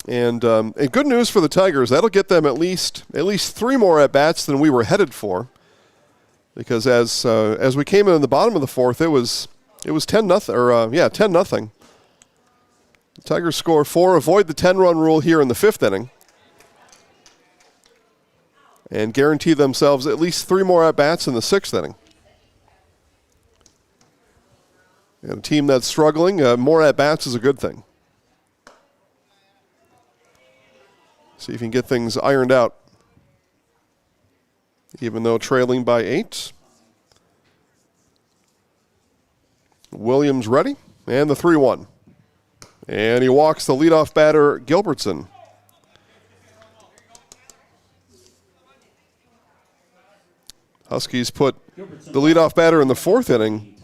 And good news for the Tigers, that'll get them at least 3 more at-bats than we were headed for. Because as we came in the bottom of the 4th, it was 10-0 10-0. The Tigers score 4, avoid the 10-run rule here in the 5th inning, and guarantee themselves at least 3 more at-bats in the 6th inning. And a team that's struggling, more at-bats is a good thing. See if you can get things ironed out. Even though trailing by 8. Williams ready, and the 3-1. And he walks the leadoff batter, Gilbertson. Huskies put the leadoff batter in the 4th inning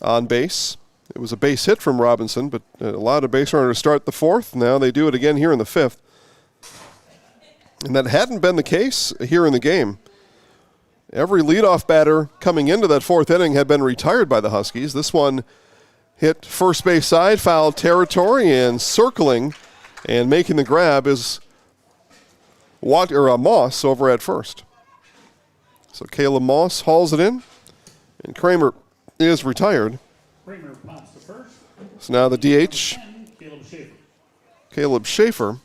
on base. It was a base hit from Robinson, but allowed a base runner to start the 4th. Now they do it again here in the 5th. And that hadn't been the case here in the game. Every leadoff batter coming into that 4th inning had been retired by the Huskies. This one hit first base side, foul territory, and circling and making the grab is Moss over at first. So Caleb Moss hauls it in, and Kramer is retired. Kramer pops to first. So now the DH, Caleb Schaefer.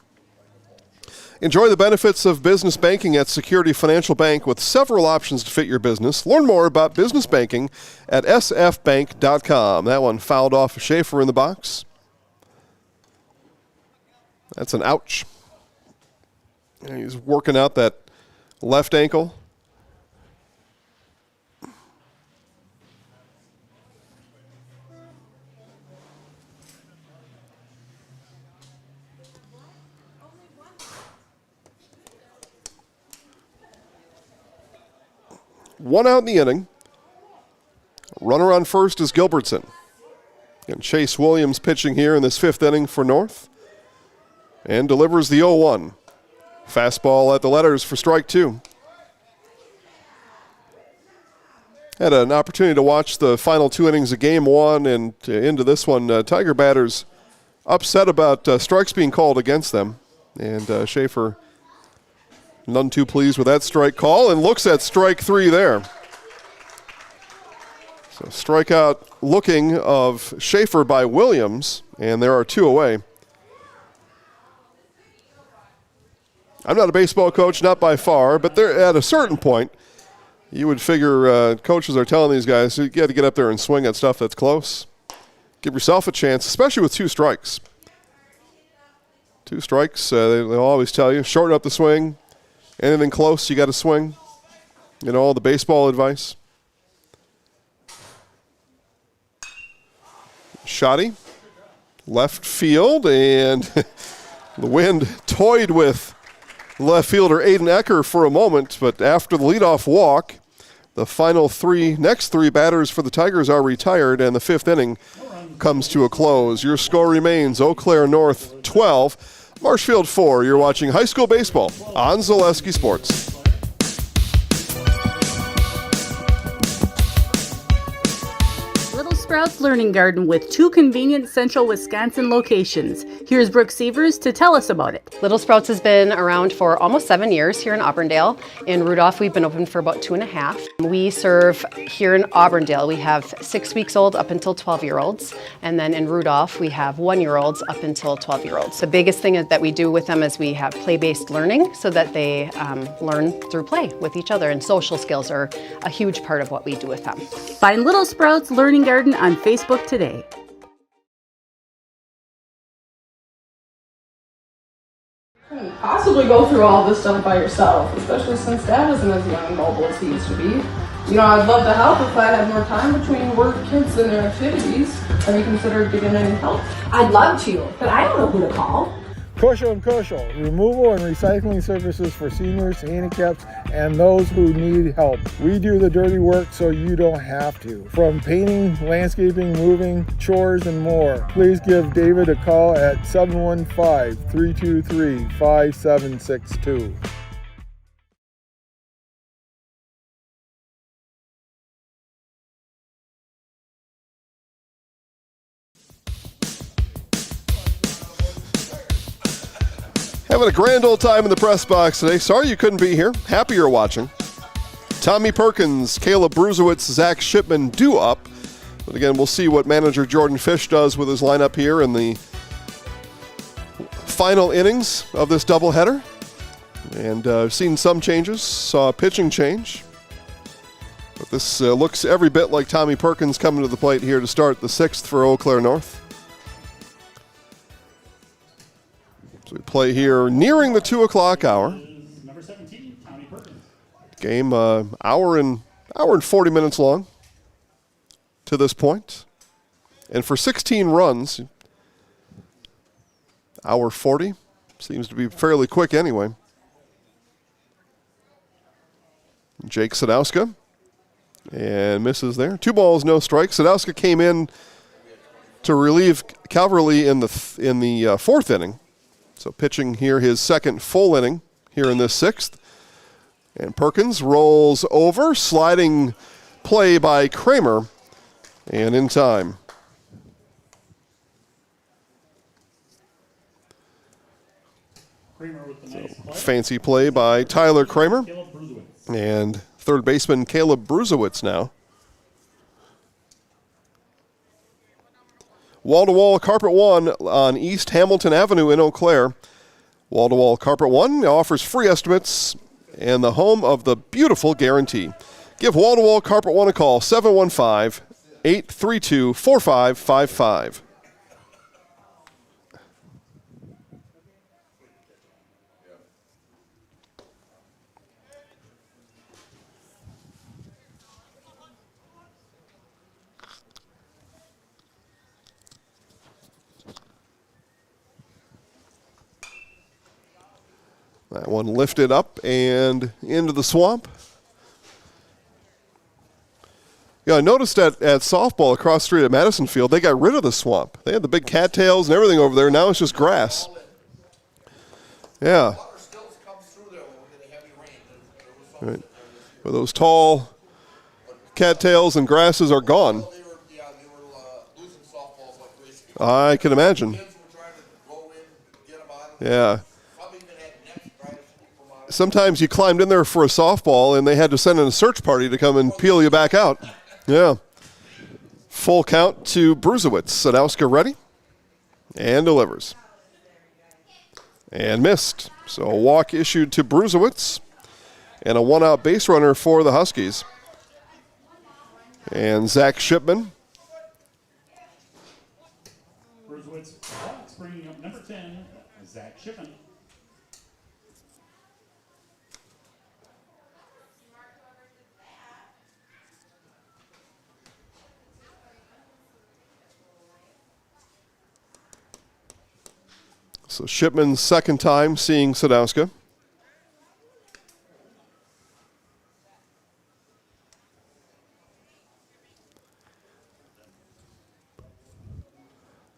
Enjoy the benefits of business banking at Security Financial Bank with several options to fit your business. Learn more about business banking at sfbank.com. That one fouled off Schaefer in the box. That's an ouch. And he's working out that left ankle. One out in the inning. Runner on first is Gilbertson. And Chase Williams pitching here in this 5th inning for North. And delivers the 0-1. Fastball at the letters for strike 2. Had an opportunity to watch the final 2 innings of game 1 and into this one. Tiger batters upset about strikes being called against them. And Schaefer none too pleased with that strike call and looks at strike 3 there. So strikeout looking of Schaefer by Williams, and there are 2 away. I'm not a baseball coach, not by far, but they're at a certain point, you would figure coaches are telling these guys, you got to get up there and swing at stuff that's close. Give yourself a chance, especially with 2 strikes. 2 strikes, they'll always tell you, shorten up the swing. Anything close, you got to swing. You know, all the baseball advice. Shotty, left field, and the wind toyed with left fielder Aiden Ecker for a moment, but after the leadoff walk, the final next three batters for the Tigers are retired, and the 5th inning comes to a close. Your score remains Eau Claire North 12. Marshfield 4, you're watching high school baseball on Zaleski Sports. Little Sprouts Learning Garden with 2 convenient central Wisconsin locations. Here's Brooke Sievers to tell us about it. Little Sprouts has been around for almost 7 years here in Auburndale. In Rudolph, we've been open for about 2.5. We serve here in Auburndale, we have 6 weeks old up until 12-year-olds. And then in Rudolph, we have 1-year-olds up until 12-year-olds. The biggest thing that we do with them is we have play-based learning so that they learn through play with each other, and social skills are a huge part of what we do with them. Find Little Sprouts Learning Garden on Facebook today. Couldn't possibly go through all this stuff by yourself, especially since Dad isn't as young and mobile as he used to be. You know, I'd love to help if I had more time between work, kids, and their activities. Have you considered getting any help? I'd love to, but I don't know who to call. Kushel and Kushel, removal and recycling services for seniors, handicaps, and those who need help. We do the dirty work so you don't have to. From painting, landscaping, moving, chores, and more. Please give David a call at 715-323-5762. Having a grand old time in the press box today. Sorry you couldn't be here. Happy you're watching. Tommy Perkins, Caleb Bruzewitz, Zach Shipman do up. But again, we'll see what manager Jordan Fish does with his lineup here in the final innings of this doubleheader. And I've seen some changes. Saw a pitching change. But this looks every bit like Tommy Perkins coming to the plate here to start the 6th for Eau Claire North. So we play here nearing the 2 o'clock hour. Number 17, Tommy Perkins. Game hour and 40 minutes long to this point. And for 16 runs, hour 40 seems to be fairly quick anyway. Jake Sadowska and misses there. 2 balls, no strikes. Sadowska came in to relieve Calverley in the 4th inning. So pitching here his 2nd full inning here in this 6th. And Perkins rolls over, sliding play by Kramer, and in time. Kramer with the nice play. Fancy play by Tyler Kramer. And third baseman Caleb Bruzewitz now. Wall-to-wall Carpet One on East Hamilton Avenue in Eau Claire. Wall-to-wall Carpet One offers free estimates and the home of the beautiful guarantee. Give Wall-to-wall Carpet One a call, 715-832-4555. That one lifted up and into the swamp. Yeah, I noticed at softball across the street at Madison Field, they got rid of the swamp. They had the big cattails and everything over there. Now it's just grass. Yeah. Right. Well, those tall cattails and grasses are gone. I can imagine. Yeah. Sometimes you climbed in there for a softball and they had to send in a search party to come and peel you back out. Yeah. Full count to Bruzewitz. Sadowska ready and delivers. And missed. So a walk issued to Bruzewitz and a 1-out base runner for the Huskies. And Zach Shipman. Bruzewitz walks, bringing up number 10, Zach Shipman. So Shipman's 2nd time seeing Sadowska.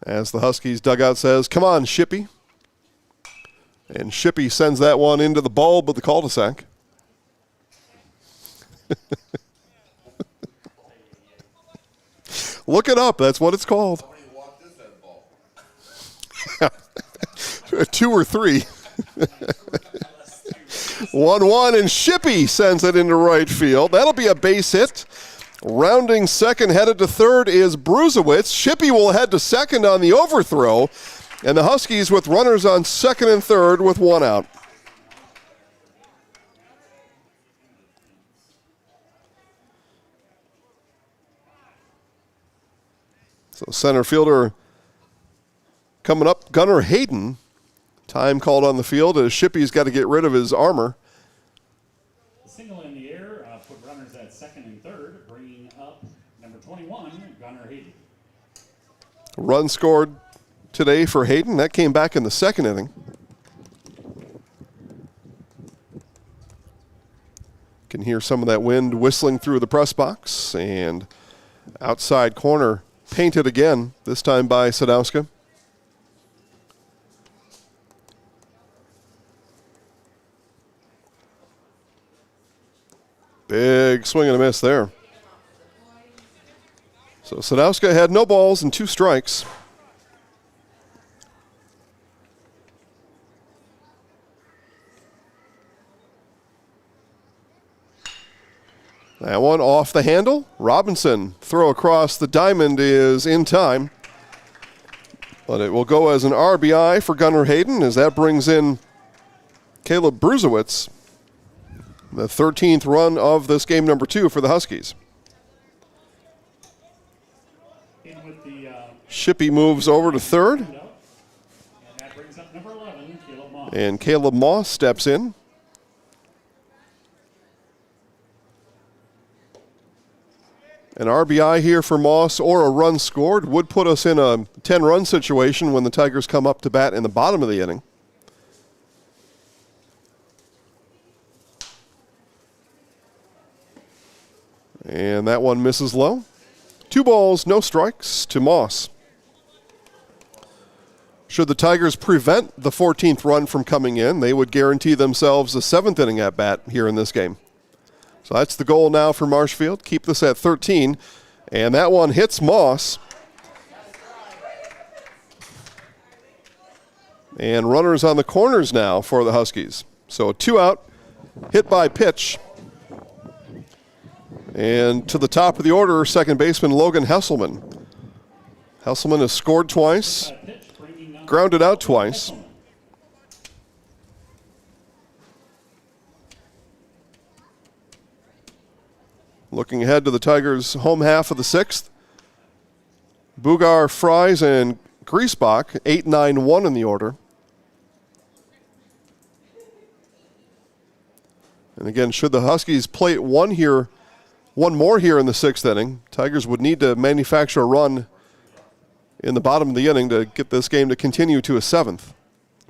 As the Huskies dugout says, come on, Shippy. And Shippy sends that one into the bulb of the cul-de-sac. Look it up. That's what it's called. 2 or 3. 1-1, and Shippey sends it into right field. That'll be a base hit. Rounding second, headed to third is Bruzewitz. Shippey will head to second on the overthrow, and the Huskies with runners on second and third with 1 out. So center fielder coming up, Gunnar Hayden. Time called on the field as Shippey's got to get rid of his armor. Single in the air, put runners at second and third, bringing up number 21, Gunnar Hayden. Run scored today for Hayden. That came back in the second inning. Can hear some of that wind whistling through the press box, and outside corner painted again, this time by Sadowska. Big swing and a miss there. So Sadowska had no balls and 2 strikes. That one off the handle. Robinson throw across the diamond is in time. But it will go as an RBI for Gunnar Hayden as that brings in Caleb Bruzewitz. The 13th run of this game number 2 for the Huskies. Shippey moves over to third. And Caleb Moss steps in. An RBI here for Moss or a run scored would put us in a 10-run situation when the Tigers come up to bat in the bottom of the inning. And that one misses low. 2 balls, no strikes to Moss. Should the Tigers prevent the 14th run from coming in, they would guarantee themselves a 7th inning at bat here in this game. So that's the goal now for Marshfield. Keep this at 13. And that one hits Moss. And runners on the corners now for the Huskies. So 2 out, hit by pitch. And to the top of the order, second baseman Logan Hesselman. Hesselman has scored twice, grounded out twice. Looking ahead to the Tigers' home half of the 6th. Bugar, Fries, and Griesbach, 8-9-1 in the order. And again, should the Huskies plate one more here in the 6th inning, Tigers would need to manufacture a run in the bottom of the inning to get this game to continue to a 7th.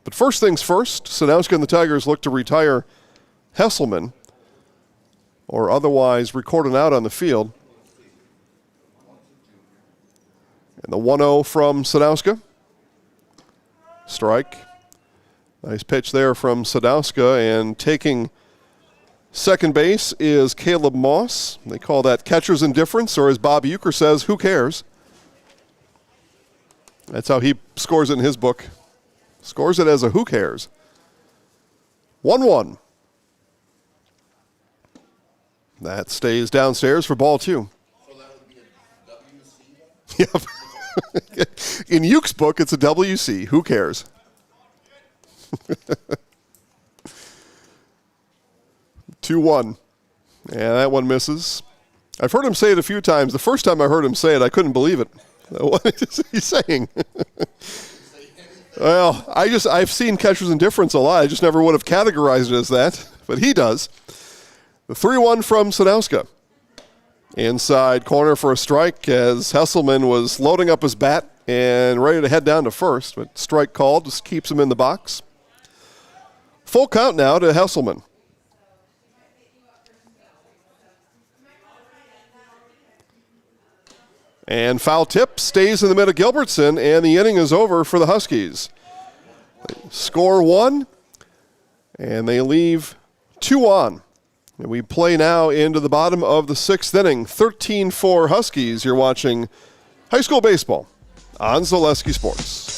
But first things first, Sadowska and the Tigers look to retire Hesselman, or otherwise record an out on the field. And the 1-0 from Sadowska. Strike. Nice pitch there from Sadowska, and taking second base is Caleb Moss. They call that catcher's indifference, or as Bob Euchre says, who cares? That's how he scores it in his book. Scores it as a who cares. 1-1. That stays downstairs for ball 2. So that would be a WC? Yep. In Euchre's book, it's a WC. Who cares? 2-1. And that one misses. I've heard him say it a few times. The first time I heard him say it, I couldn't believe it. What is he saying? Well, I've seen catcher's indifference a lot. I just never would have categorized it as that, but he does. The 3-1 from Sadowska. Inside corner for a strike as Hesselman was loading up his bat and ready to head down to first, but strike called just keeps him in the box. Full count now to Hesselman. And foul tip stays in the mid of Gilbertson, and the inning is over for the Huskies. They score 1, and they leave 2 on. And we play now into the bottom of the 6th inning. 13-4 Huskies. You're watching high school baseball on Zaleski Sports.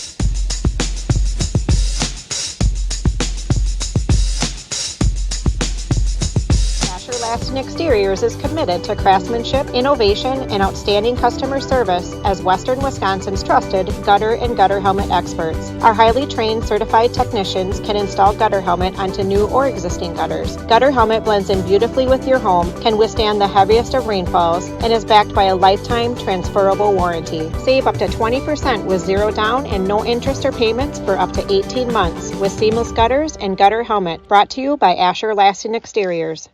Lasting Exteriors is committed to craftsmanship, innovation, and outstanding customer service as Western Wisconsin's trusted gutter and gutter helmet experts. Our highly trained certified technicians can install gutter helmet onto new or existing gutters. Gutter helmet blends in beautifully with your home, can withstand the heaviest of rainfalls, and is backed by a lifetime transferable warranty. Save up to 20% with zero down and no interest or payments for up to 18 months with seamless gutters and gutter helmet. Brought to you by Asher Lasting Exteriors.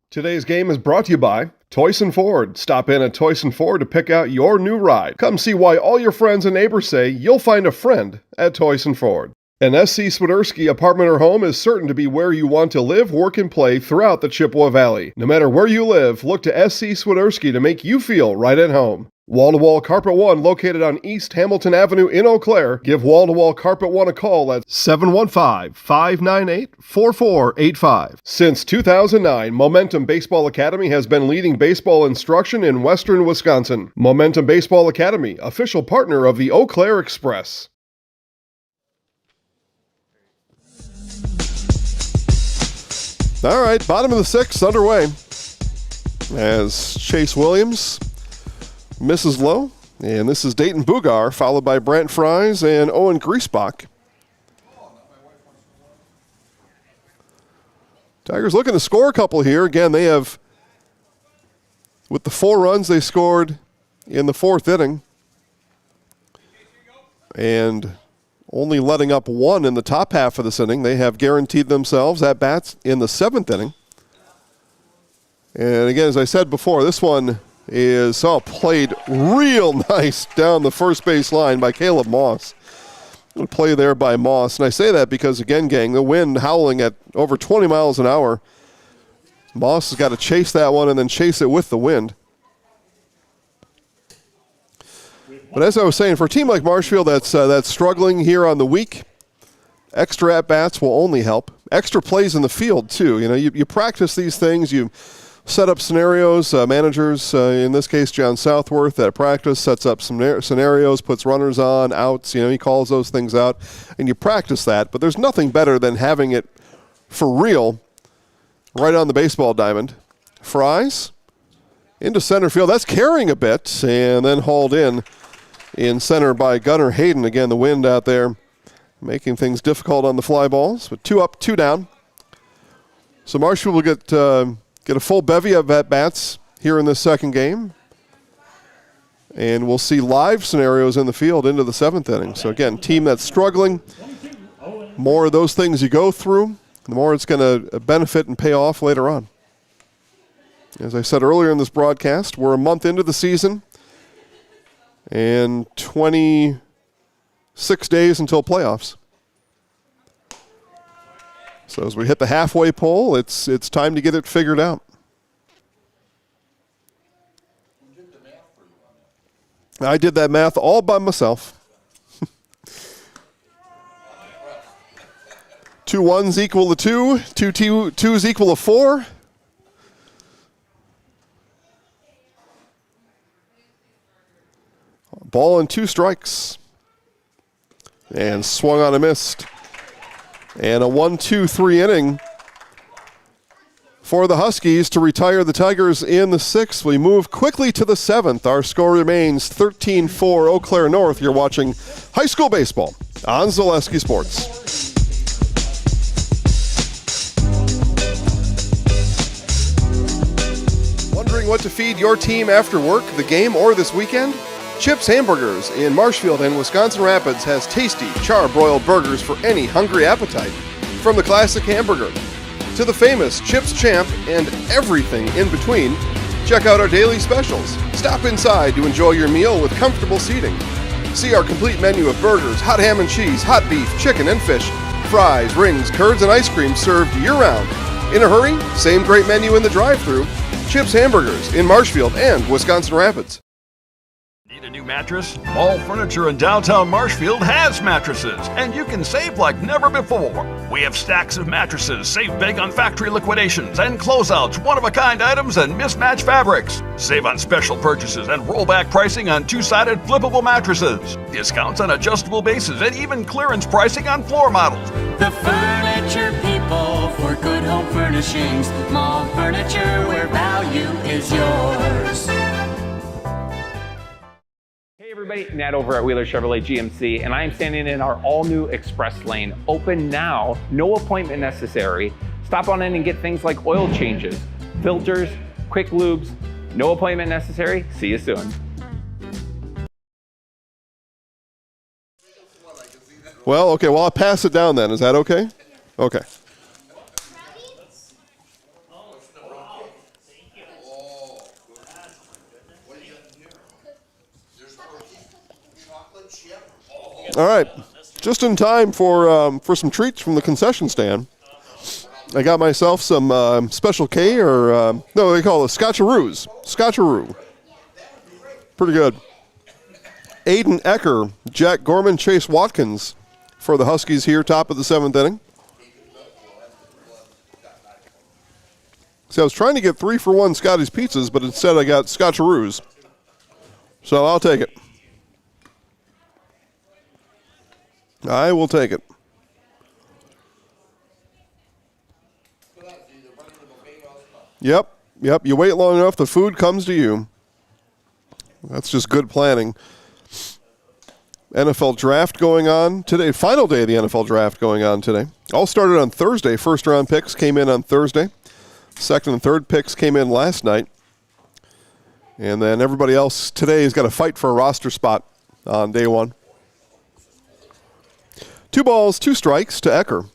Today's game is brought to you by Toyson Ford. Stop in at Toyson Ford to pick out your new ride. Come see why all your friends and neighbors say you'll find a friend at Toyson Ford. An SC Swiderski apartment or home is certain to be where you want to live, work, and play throughout the Chippewa Valley. No matter where you live, look to SC Swiderski to make you feel right at home. Wall-to-Wall Carpet One, located on East Hamilton Avenue in Eau Claire. Give Wall-to-Wall Carpet One a call at 715-598-4485. Since 2009, Momentum Baseball Academy has been leading baseball instruction in Western Wisconsin. Momentum Baseball Academy, official partner of the Eau Claire Express. All right, bottom of the sixth underway as Chase Williams misses low, and this is Dayton Bugar, followed by Brant Fries and Owen Griesbach. Tigers looking to score a couple here. Again, they have, with the 4 runs they scored in the 4th inning, and only letting up 1 in the top half of this inning, they have guaranteed themselves at bats in the 7th inning. And again, as I said before, this one is played real nice down the first base line by Caleb Moss. Good play there by Moss. And I say that because, again, gang, the wind howling at over 20 miles an hour. Moss has got to chase that one and then chase it with the wind. But as I was saying, for a team like Marshfield that's struggling here on the week, extra at-bats will only help. Extra plays in the field, too. You know, you practice these things, you set up scenarios. Managers, in this case John Southworth, at practice sets up some scenarios, puts runners on, outs. You know, he calls those things out, and you practice that. But there's nothing better than having it for real right on the baseball diamond. Fries into center field. That's carrying a bit, and then hauled in center by Gunnar Hayden. Again, the wind out there making things difficult on the fly balls. But 2 up, 2 down. So Marshfield will get a full bevy of at-bats here in this second game. And we'll see live scenarios in the field into the 7th inning. So again, team that's struggling, more of those things you go through, the more it's going to benefit and pay off later on. As I said earlier in this broadcast, we're a month into the season and 26 days until playoffs. So as we hit the halfway pole, it's time to get it figured out. I did that math all by myself. 2 1s equal to 2, 2 2s equal to 4. Ball and 2 strikes. And swung on a missed. And a 1-2-3 inning for the Huskies to retire the Tigers in the 6th. We move quickly to the 7th. Our score remains 13-4 Eau Claire North. You're watching high school baseball on Zaleski Sports. Wondering what to feed your team after work, the game, or this weekend? Chips Hamburgers in Marshfield and Wisconsin Rapids has tasty, char-broiled burgers for any hungry appetite. From the classic hamburger to the famous Chips Champ and everything in between, check out our daily specials. Stop inside to enjoy your meal with comfortable seating. See our complete menu of burgers, hot ham and cheese, hot beef, chicken and fish, fries, rings, curds, and ice cream served year-round. In a hurry? Same great menu in the drive-thru. Chips Hamburgers in Marshfield and Wisconsin Rapids. Need A new mattress? Mall Furniture in downtown Marshfield has mattresses, and you can save like never before. We have stacks of mattresses, save big on factory liquidations and closeouts, one-of-a-kind items, and mismatched fabrics. Save on special purchases and rollback pricing on two-sided flippable mattresses. Discounts on adjustable bases and even clearance pricing on floor models. The furniture people for good home furnishings. Mall Furniture, where value is yours. Hey everybody, Nat over at Wheeler Chevrolet GMC, and I am standing in our all-new express lane. Open now, no appointment necessary. Stop on in and get things like oil changes, filters, quick lubes. No appointment necessary. See you soon. Well, okay, well, I'll pass it down then. Is that okay? Okay. All right, just in time for some treats from the concession stand. I got myself some Special K, or no, they call it Scotcheroos. Scotcheroo. Pretty good. Aiden Ecker, Jack Gorman, Chase Watkins for the Huskies here, top of the 7th inning. See, I was trying to get 3-for-1 Scotty's Pizzas, but instead I got Scotcheroos. So I'll take it. I will take it. Yep. You wait long enough, the food comes to you. That's just good planning. NFL draft going on today. Final day of the NFL draft going on today. All started on Thursday. First round picks came in on Thursday. Second and third picks came in last night. And then everybody else today has got to fight for a roster spot on day one. 2 balls, 2 strikes to Ecker.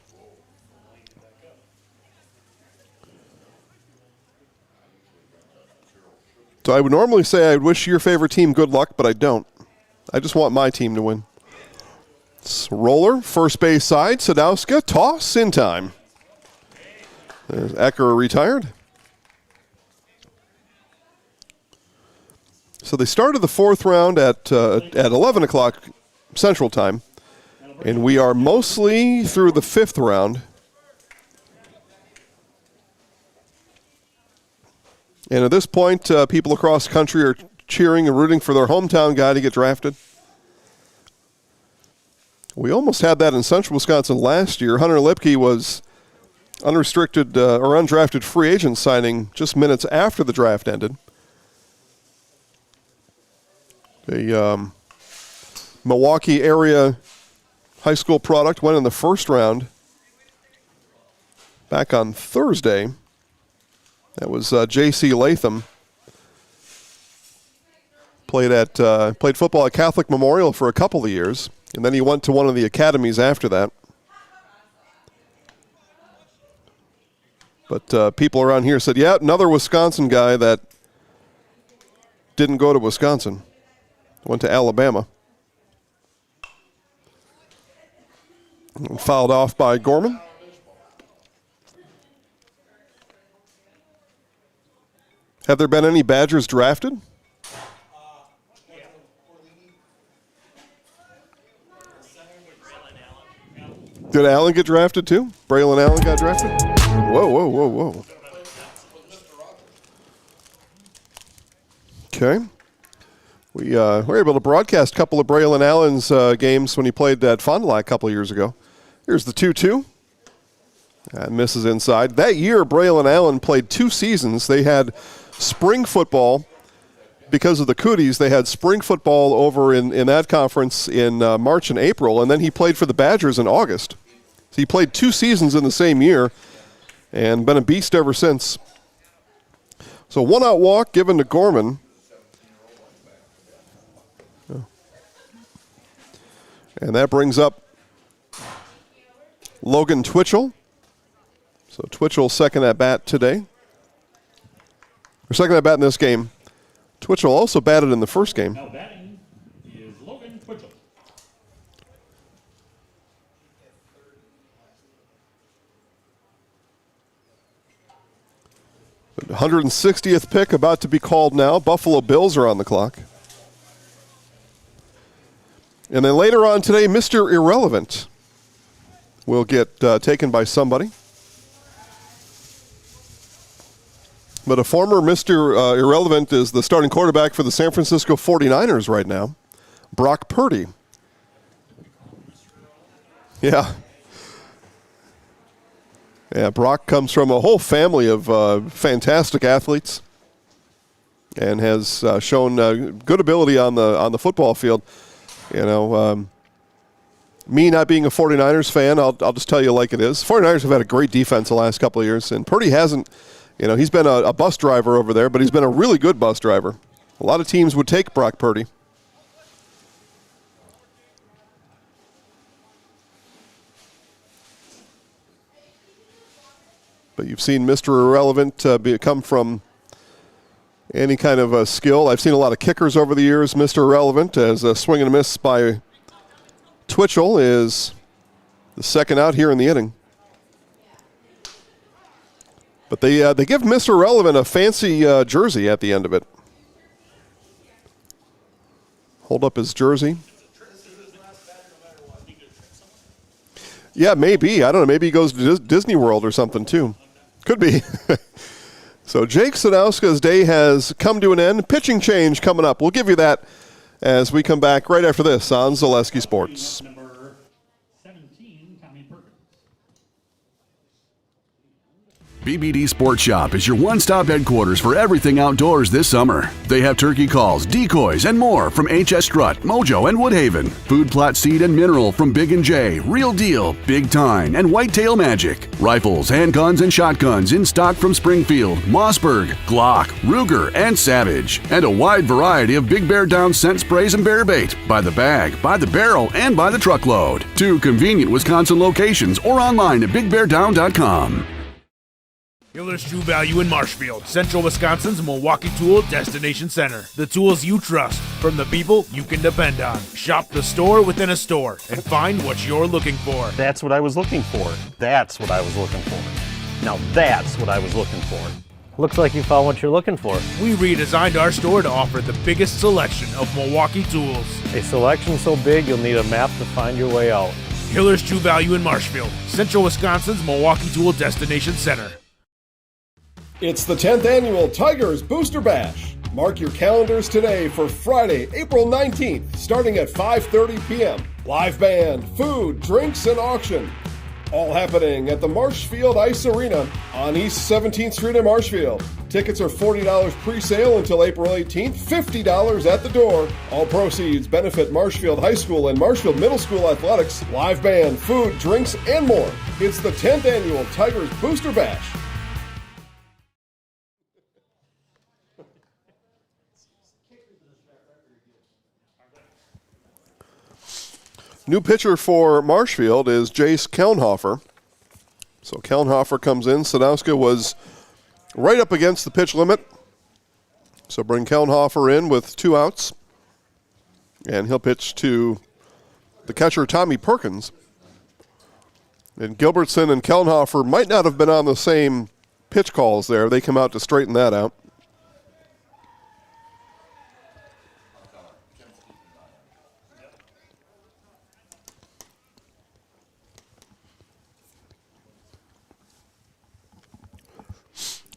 So I would normally say I'd wish your favorite team good luck, but I don't. I just want my team to win. It's roller, first base side, Sadowska, toss in time. There's Ecker retired. So they started the 4th round at 11 o'clock Central Time, and we are mostly through the 5th round. And at this point, people across the country are cheering and rooting for their hometown guy to get drafted. We almost had that in Central Wisconsin last year. Hunter Lipke was unrestricted or undrafted free agent signing just minutes after the draft ended. The Milwaukee area high school product went in the first round back on Thursday. That was J.C. Latham. Played football at Catholic Memorial for a couple of years, and then he went to one of the academies after that. But people around here said, yeah, another Wisconsin guy that didn't go to Wisconsin. Went to Alabama. And fouled off by Gorman. Have there been any Badgers drafted? Did Allen get drafted too? Braylon Allen got drafted? Whoa. Okay. We were able to broadcast a couple of Braylon Allen's games when he played at Fond du Lac a couple of years ago. Here's the 2-2. That misses inside. That year, Braylon Allen played 2 seasons. They had spring football. Because of the Cooties, they had spring football over in that conference in March and April, and then he played for the Badgers in August. So he played 2 seasons in the same year and been a beast ever since. So 1-out walk given to Gorman. And that brings up Logan Twitchell. So Twitchell second at bat today. Or second at bat in this game. Twitchell also batted in the first game. Now batting is Logan Twitchell. 160th pick about to be called now. Buffalo Bills are on the clock. And then later on today, Mr. Irrelevant will get taken by somebody. But a former Mr. Irrelevant is the starting quarterback for the San Francisco 49ers right now, Brock Purdy. Yeah. Yeah, Brock comes from a whole family of fantastic athletes and has shown good ability on the football field. You know, me not being a 49ers fan, I'll just tell you like it is. 49ers have had a great defense the last couple of years, and Purdy hasn't. You know, he's been a bus driver over there, but he's been a really good bus driver. A lot of teams would take Brock Purdy. But you've seen Mr. Irrelevant come from any kind of skill. I've seen a lot of kickers over the years. Mr. Irrelevant, as a swing and a miss by Twitchell, is the second out here in the inning. But they give Mr. Irrelevant a fancy jersey at the end of it. Hold up his jersey. Yeah, maybe. I don't know. Maybe he goes to Disney World or something, too. Could be. So Jake Sadowska's day has come to an end. Pitching change coming up. We'll give you that as we come back right after this on Zaleski Sports. Number 17, Tommy Perkins. BBD Sports Shop is your one-stop headquarters for everything outdoors this summer. They have turkey calls, decoys, and more from HS Strut, Mojo, and Woodhaven. Food plot seed and mineral from Big & J, Real Deal, Big Time, and Whitetail Magic. Rifles, handguns, and shotguns in stock from Springfield, Mossberg, Glock, Ruger, and Savage. And a wide variety of Big Bear Down scent sprays and bear bait, by the bag, by the barrel, and by the truckload. 2 convenient Wisconsin locations or online at bigbeardown.com. Hiller's True Value in Marshfield, Central Wisconsin's Milwaukee Tool Destination Center. The tools you trust from the people you can depend on. Shop the store within a store and find what you're looking for. That's what I was looking for. That's what I was looking for. Now that's what I was looking for. Looks like you found what you're looking for. We redesigned our store to offer the biggest selection of Milwaukee tools. A selection so big you'll need a map to find your way out. Hiller's True Value in Marshfield, Central Wisconsin's Milwaukee Tool Destination Center. It's the 10th annual Tigers Booster Bash. Mark your calendars today for Friday, April 19th, starting at 5:30 p.m. Live band, food, drinks, and auction. All happening at the Marshfield Ice Arena on East 17th Street in Marshfield. Tickets are $40 pre-sale until April 18th, $50 at the door. All proceeds benefit Marshfield High School and Marshfield Middle School athletics. Live band, food, drinks, and more. It's the 10th annual Tigers Booster Bash. New pitcher for Marshfield is Jace Kelnhofer. So Kelnhofer comes in. Sadowska was right up against the pitch limit. So bring Kelnhofer in with 2 outs. And he'll pitch to the catcher, Tommy Perkins. And Gilbertson and Kelnhofer might not have been on the same pitch calls there. They come out to straighten that out.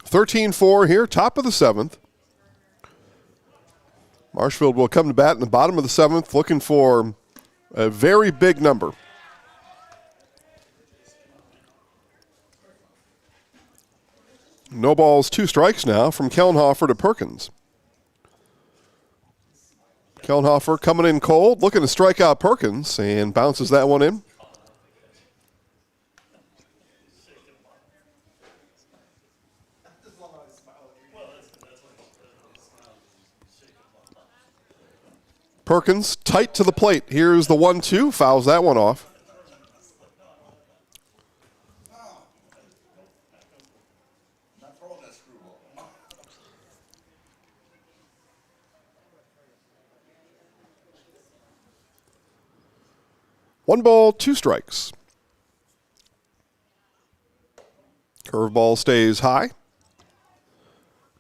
(13-4) here, top of the 7th. Marshfield will come to bat in the bottom of the 7th, looking for a very big number. No balls, 2 strikes now from Kelnhofer to Perkins. Kelnhofer coming in cold, looking to strike out Perkins, and bounces that one in. Perkins tight to the plate. Here's the 1-2, fouls that one off. One ball, 2 strikes. Curveball stays high.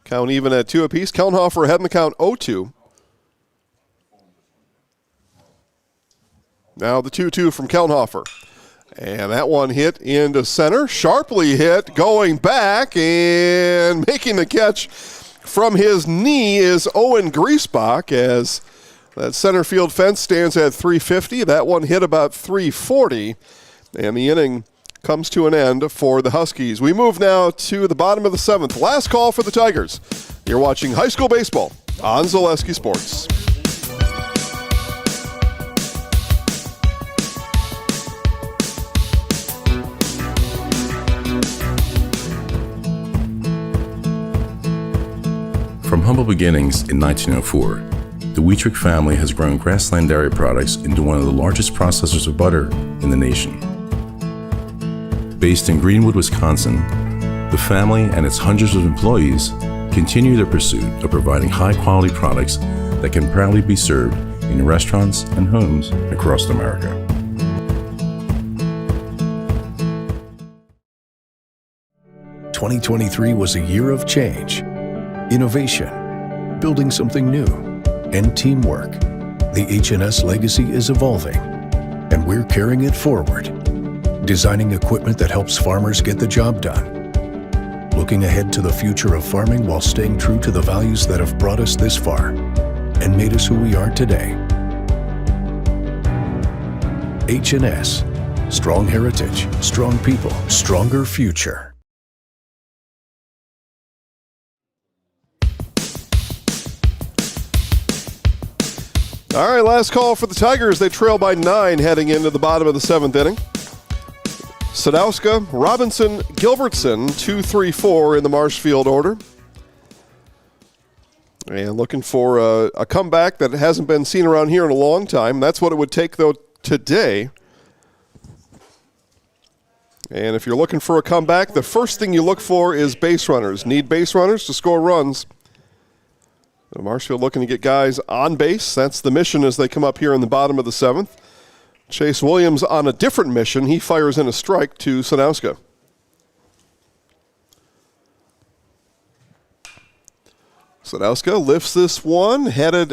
Count even at 2 apiece. Kelnhofer ahead in the count 0-2. Now the 2-2 from Kelnhofer. And that one hit into center. Sharply hit, going back, and making the catch from his knee is Owen Griesbach, as that center field fence stands at 350. That one hit about 340, and the inning comes to an end for the Huskies. We move now to the bottom of the 7th. Last call for the Tigers. You're watching high school baseball on Zaleski Sports. From humble beginnings in 1904, the Wheatrick family has grown Grassland Dairy Products into one of the largest processors of butter in the nation. Based in Greenwood, Wisconsin, the family and its hundreds of employees continue their pursuit of providing high-quality products that can proudly be served in restaurants and homes across America. "2023 was a year of change, innovation, building something new, and teamwork. The H&S legacy is evolving, and we're carrying it forward, designing equipment that helps farmers get the job done, looking ahead to the future of farming while staying true to the values that have brought us this far and made us who we are today. H&S, strong heritage, strong people, stronger future." All right, last call for the Tigers. They trail by 9 heading into the bottom of the 7th inning. Sadowska, Robinson, Gilbertson, 2, 3, 4 in the Marshfield order. And looking for a comeback that hasn't been seen around here in a long time. That's what it would take, though, today. And if you're looking for a comeback, the first thing you look for is base runners. Need base runners to score runs. Marshfield looking to get guys on base. That's the mission as they come up here in the bottom of the 7th. Chase Williams on a different mission. He fires in a strike to Sanowska. Sanowska lifts this one, headed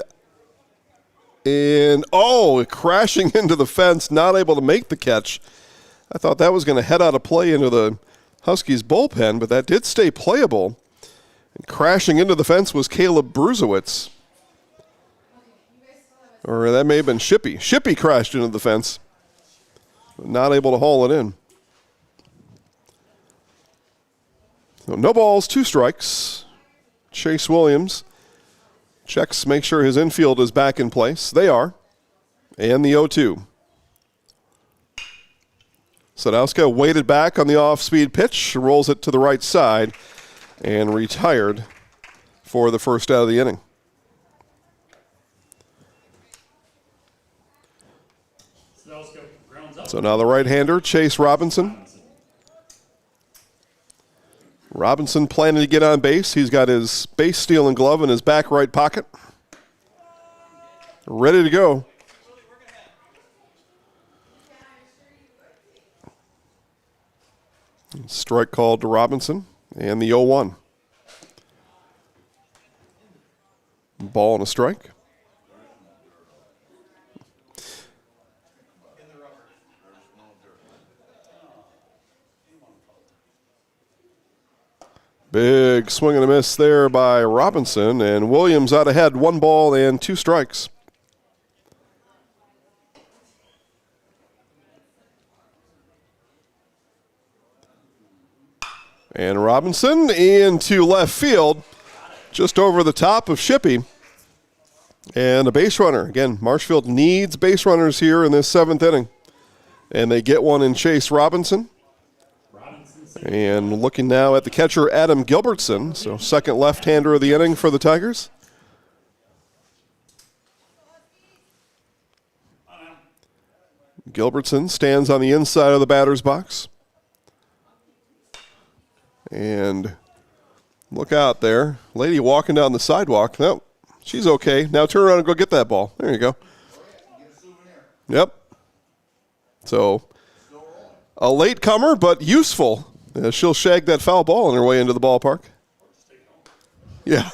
in. Oh, crashing into the fence, not able to make the catch. I thought that was going to head out of play into the Huskies bullpen, but that did stay playable. And crashing into the fence was Caleb Bruzewitz. Or that may have been Shippey. Shippey crashed into the fence. Not able to haul it in. So no balls, 2 strikes. Chase Williams checks, make sure his infield is back in place. They are. And the 0-2. Sadowska waited back on the off-speed pitch, rolls it to the right side, and retired for the first out of the inning. So now the right-hander, Chase Robinson. Robinson planning to get on base. He's got his base-stealing glove in his back right pocket. Ready to go. Strike called to Robinson. And the 0-1. Ball and a strike. Big swing and a miss there by Robinson, and Williams out ahead, 1 ball and 2 strikes. And Robinson into left field, just over the top of Shippey. And a base runner. Again, Marshfield needs base runners here in this 7th inning. And they get one in Chase Robinson. And looking now at the catcher, Adam Gilbertson. So second left-hander of the inning for the Tigers. Gilbertson stands on the inside of the batter's box. And look out there. Lady walking down the sidewalk. Nope, she's okay. Now turn around and go get that ball. There you go. Yep. So a late comer, but useful. She'll shag that foul ball on her way into the ballpark. Yeah.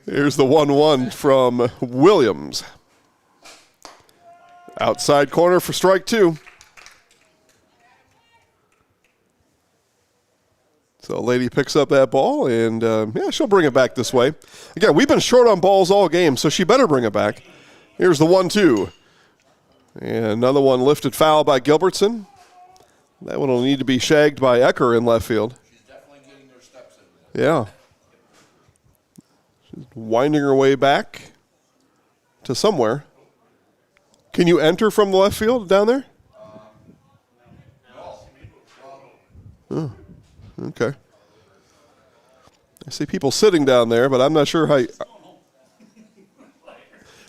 Here's the 1-1 from Williams. Outside corner for strike 2. So Lady picks up that ball, and yeah, she'll bring it back this way. Again, we've been short on balls all game, so she better bring it back. Here's the 1-2. And another one lifted foul by Gilbertson. That one will need to be shagged by Ecker in left field. She's definitely getting her steps in. Yeah. She's winding her way back to somewhere. Can you enter from the left field down there? Oh, okay. I see people sitting down there, but I'm not sure how.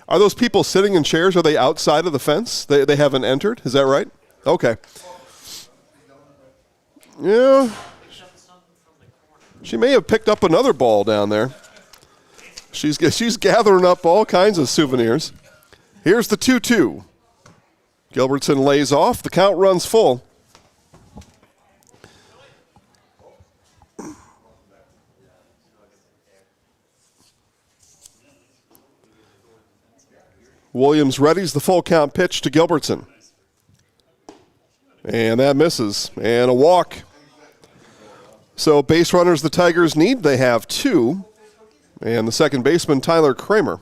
Are those people sitting in chairs? Are they outside of the fence? They haven't entered? Is that right? Okay. Yeah. She may have picked up another ball down there. She's gathering up all kinds of souvenirs. Here's the 2-2. Gilbertson lays off. The count runs full. Williams readies the full count pitch to Gilbertson. And that misses. And a walk. So base runners the Tigers need. They have 2. And the second baseman, Tyler Kramer.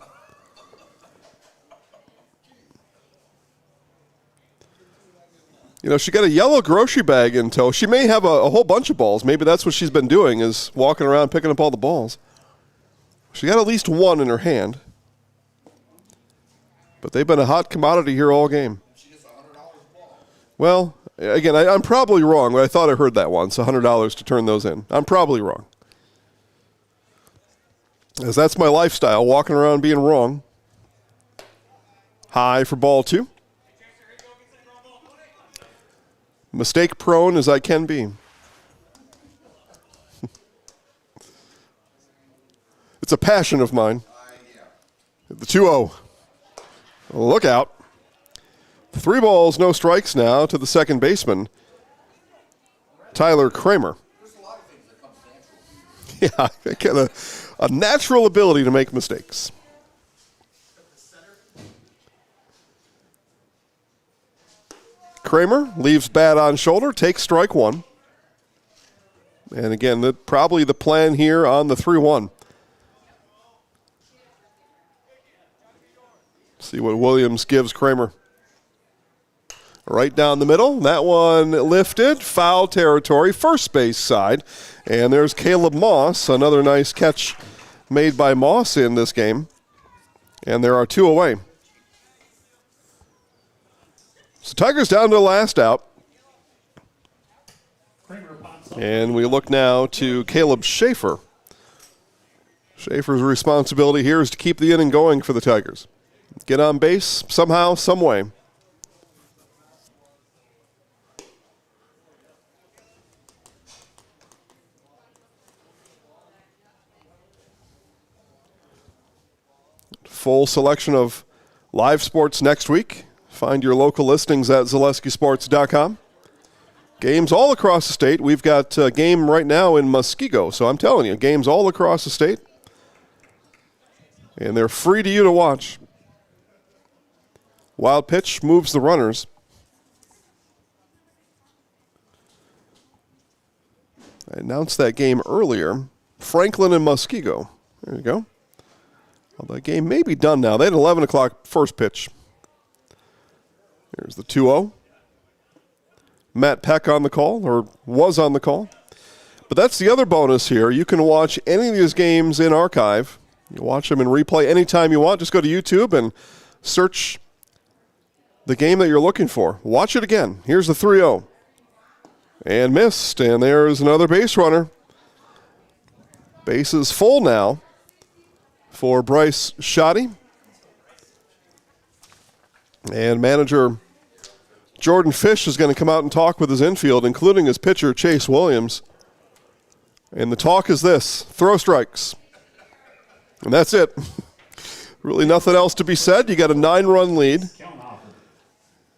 You know, she got a yellow grocery bag in tow. She may have a whole bunch of balls. Maybe that's what she's been doing, is walking around picking up all the balls. She got at least one in her hand. But they've been a hot commodity here all game. Well, again, I'm probably wrong, but I thought I heard that once, $100 to turn those in. I'm probably wrong. As that's my lifestyle, walking around being wrong. High for ball 2. Mistake prone as I can be. It's a passion of mine. The 2-0. Look out. 3 balls, no strikes now to the second baseman, Tyler Kramer. Yeah, got a natural ability to make mistakes. Kramer leaves bat on shoulder, takes strike 1. And again, probably the plan here on the 3-1. See what Williams gives Kramer. Right down the middle. That one lifted. Foul territory. First base side. And there's Caleb Moss. Another nice catch made by Moss in this game. And there are 2 away. So Tigers down to the last out. And we look now to Caleb Schaefer. Schaefer's responsibility here is to keep the inning going for the Tigers. Get on base somehow, some way. Full selection of live sports next week. Find your local listings at ZaleskiSports.com. Games all across the state. We've got a game right now in Muskego, so I'm telling you, games all across the state. And they're free to you to watch. Wild pitch moves the runners. I announced that game earlier. Franklin and Muskego. There you go. Well, that game may be done now. They had an 11 o'clock first pitch. Here's the 2-0. Matt Peck on the call, or was on the call. But that's the other bonus here. You can watch any of these games in archive. You watch them in replay anytime you want. Just go to YouTube and search the game that you're looking for. Watch it again. Here's the 3-0. And missed. And there's another base runner. Base is full now for Bryce Shoddy. And manager Jordan Fish is going to come out and talk with his infield, including his pitcher, Chase Williams. And the talk is this: throw strikes. And that's it. Really nothing else to be said. You got a 9-run lead.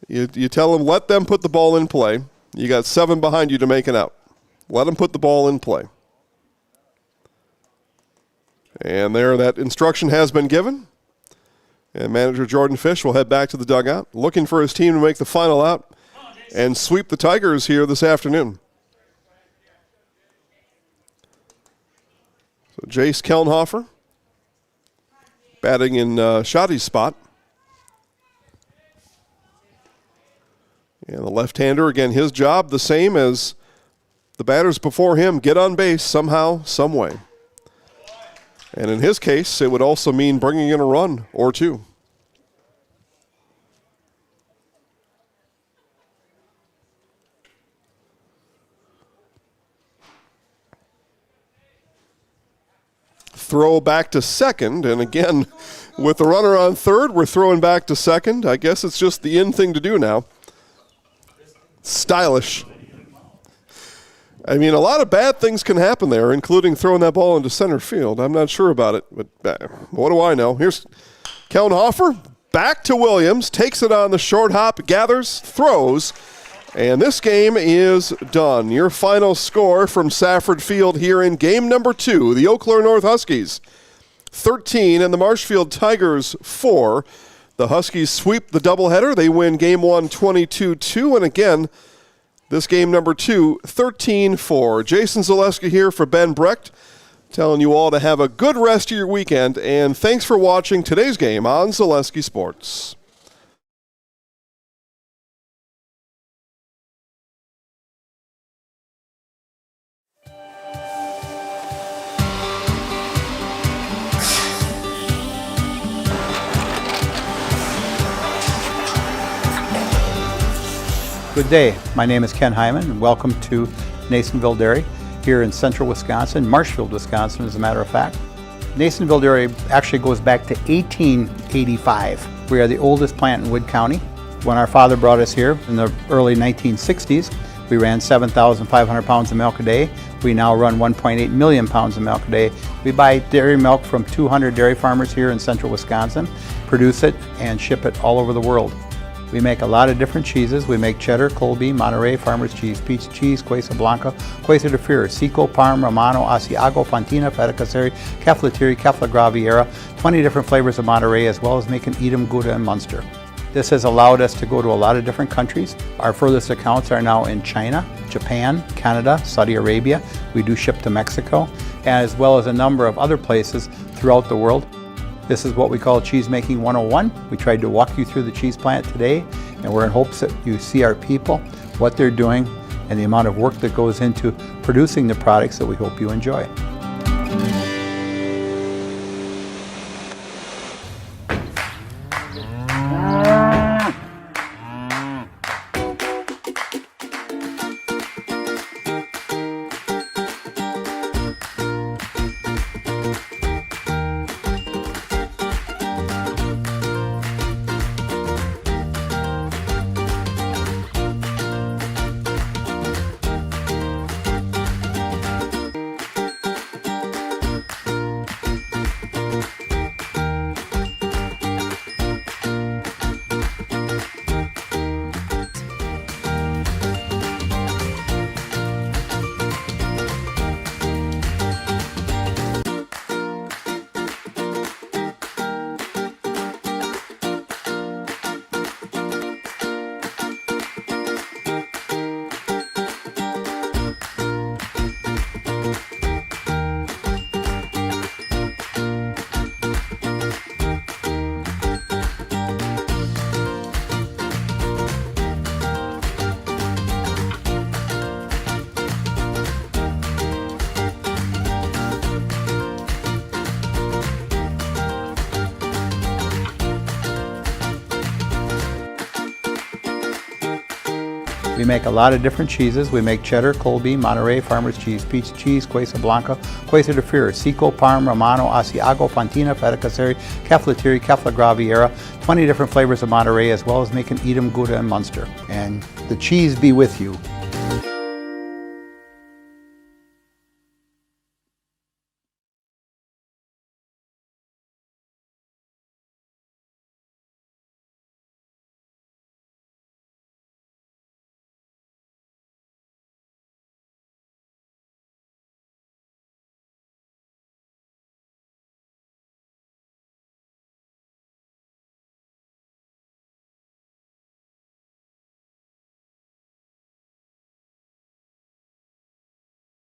You tell them, let them put the ball in play. You got 7 behind you to make it out. Let them put the ball in play. And there, that instruction has been given. And manager Jordan Fish will head back to the dugout, looking for his team to make the final out and sweep the Tigers here this afternoon. So Jace Kelnhofer batting in Schotty's spot. And the left-hander, again, his job the same as the batters before him, get on base somehow, some way. And in his case, it would also mean bringing in a run or two. Throw back to second, and again, with the runner on third, we're throwing back to second. I guess it's just the in thing to do now. Stylish. I mean, a lot of bad things can happen there, including throwing that ball into center field. I'm not sure about it, but what do I know? Here's Kelnhofer, back to Williams, takes it on the short hop, gathers, throws, and this game is done. Your final score from Safford Field here in game number 2, the Eau Claire North Huskies 13 and the Marshfield Tigers 4. The Huskies sweep the doubleheader. They win game 1 22-2, and again, this game number 2, 13-4. Jason Zaleski here for Ben Brecht, telling you all to have a good rest of your weekend, and thanks for watching today's game on Zaleski Sports. Good day. My name is Ken Hyman, and welcome to Nasonville Dairy here in central Wisconsin, Marshfield, Wisconsin, as a matter of fact. Nasonville Dairy actually goes back to 1885. We are the oldest plant in Wood County. When our father brought us here in the early 1960s, we ran 7,500 pounds of milk a day. We now run 1.8 million pounds of milk a day. We buy dairy milk from 200 dairy farmers here in central Wisconsin, produce it, and ship it all over the world. We make a lot of different cheeses. We make cheddar, Colby, Monterey, Farmer's Cheese, Peach Cheese, Quesa Blanca, Quesa de Freer, Seco, Parm, Romano, Asiago, Fontina, Feta Caseri, Cafflatiri, Caffla Graviera, 20 different flavors of Monterey, as well as making Edam, Gouda, and Munster. This has allowed us to go to a lot of different countries. Our furthest accounts are now in China, Japan, Canada, Saudi Arabia. We do ship to Mexico, as well as a number of other places throughout the world. This is what we call Cheese Making 101. We tried to walk you through the cheese plant today, and we're in hopes that you see our people, what they're doing, and the amount of work that goes into producing the products that we hope you enjoy. We make a lot of different cheeses. We make cheddar, Colby, Monterey, Farmer's Cheese, Peach Cheese, Quesa Blanca, Quesa de Freer, Seco, Parm, Romano, Asiago, Fontina, Feta Caseri, Cafflatiri, Caffla Graviera, 20 different flavors of Monterey, as well as making Edam, Gouda, and Munster. And the cheese be with you.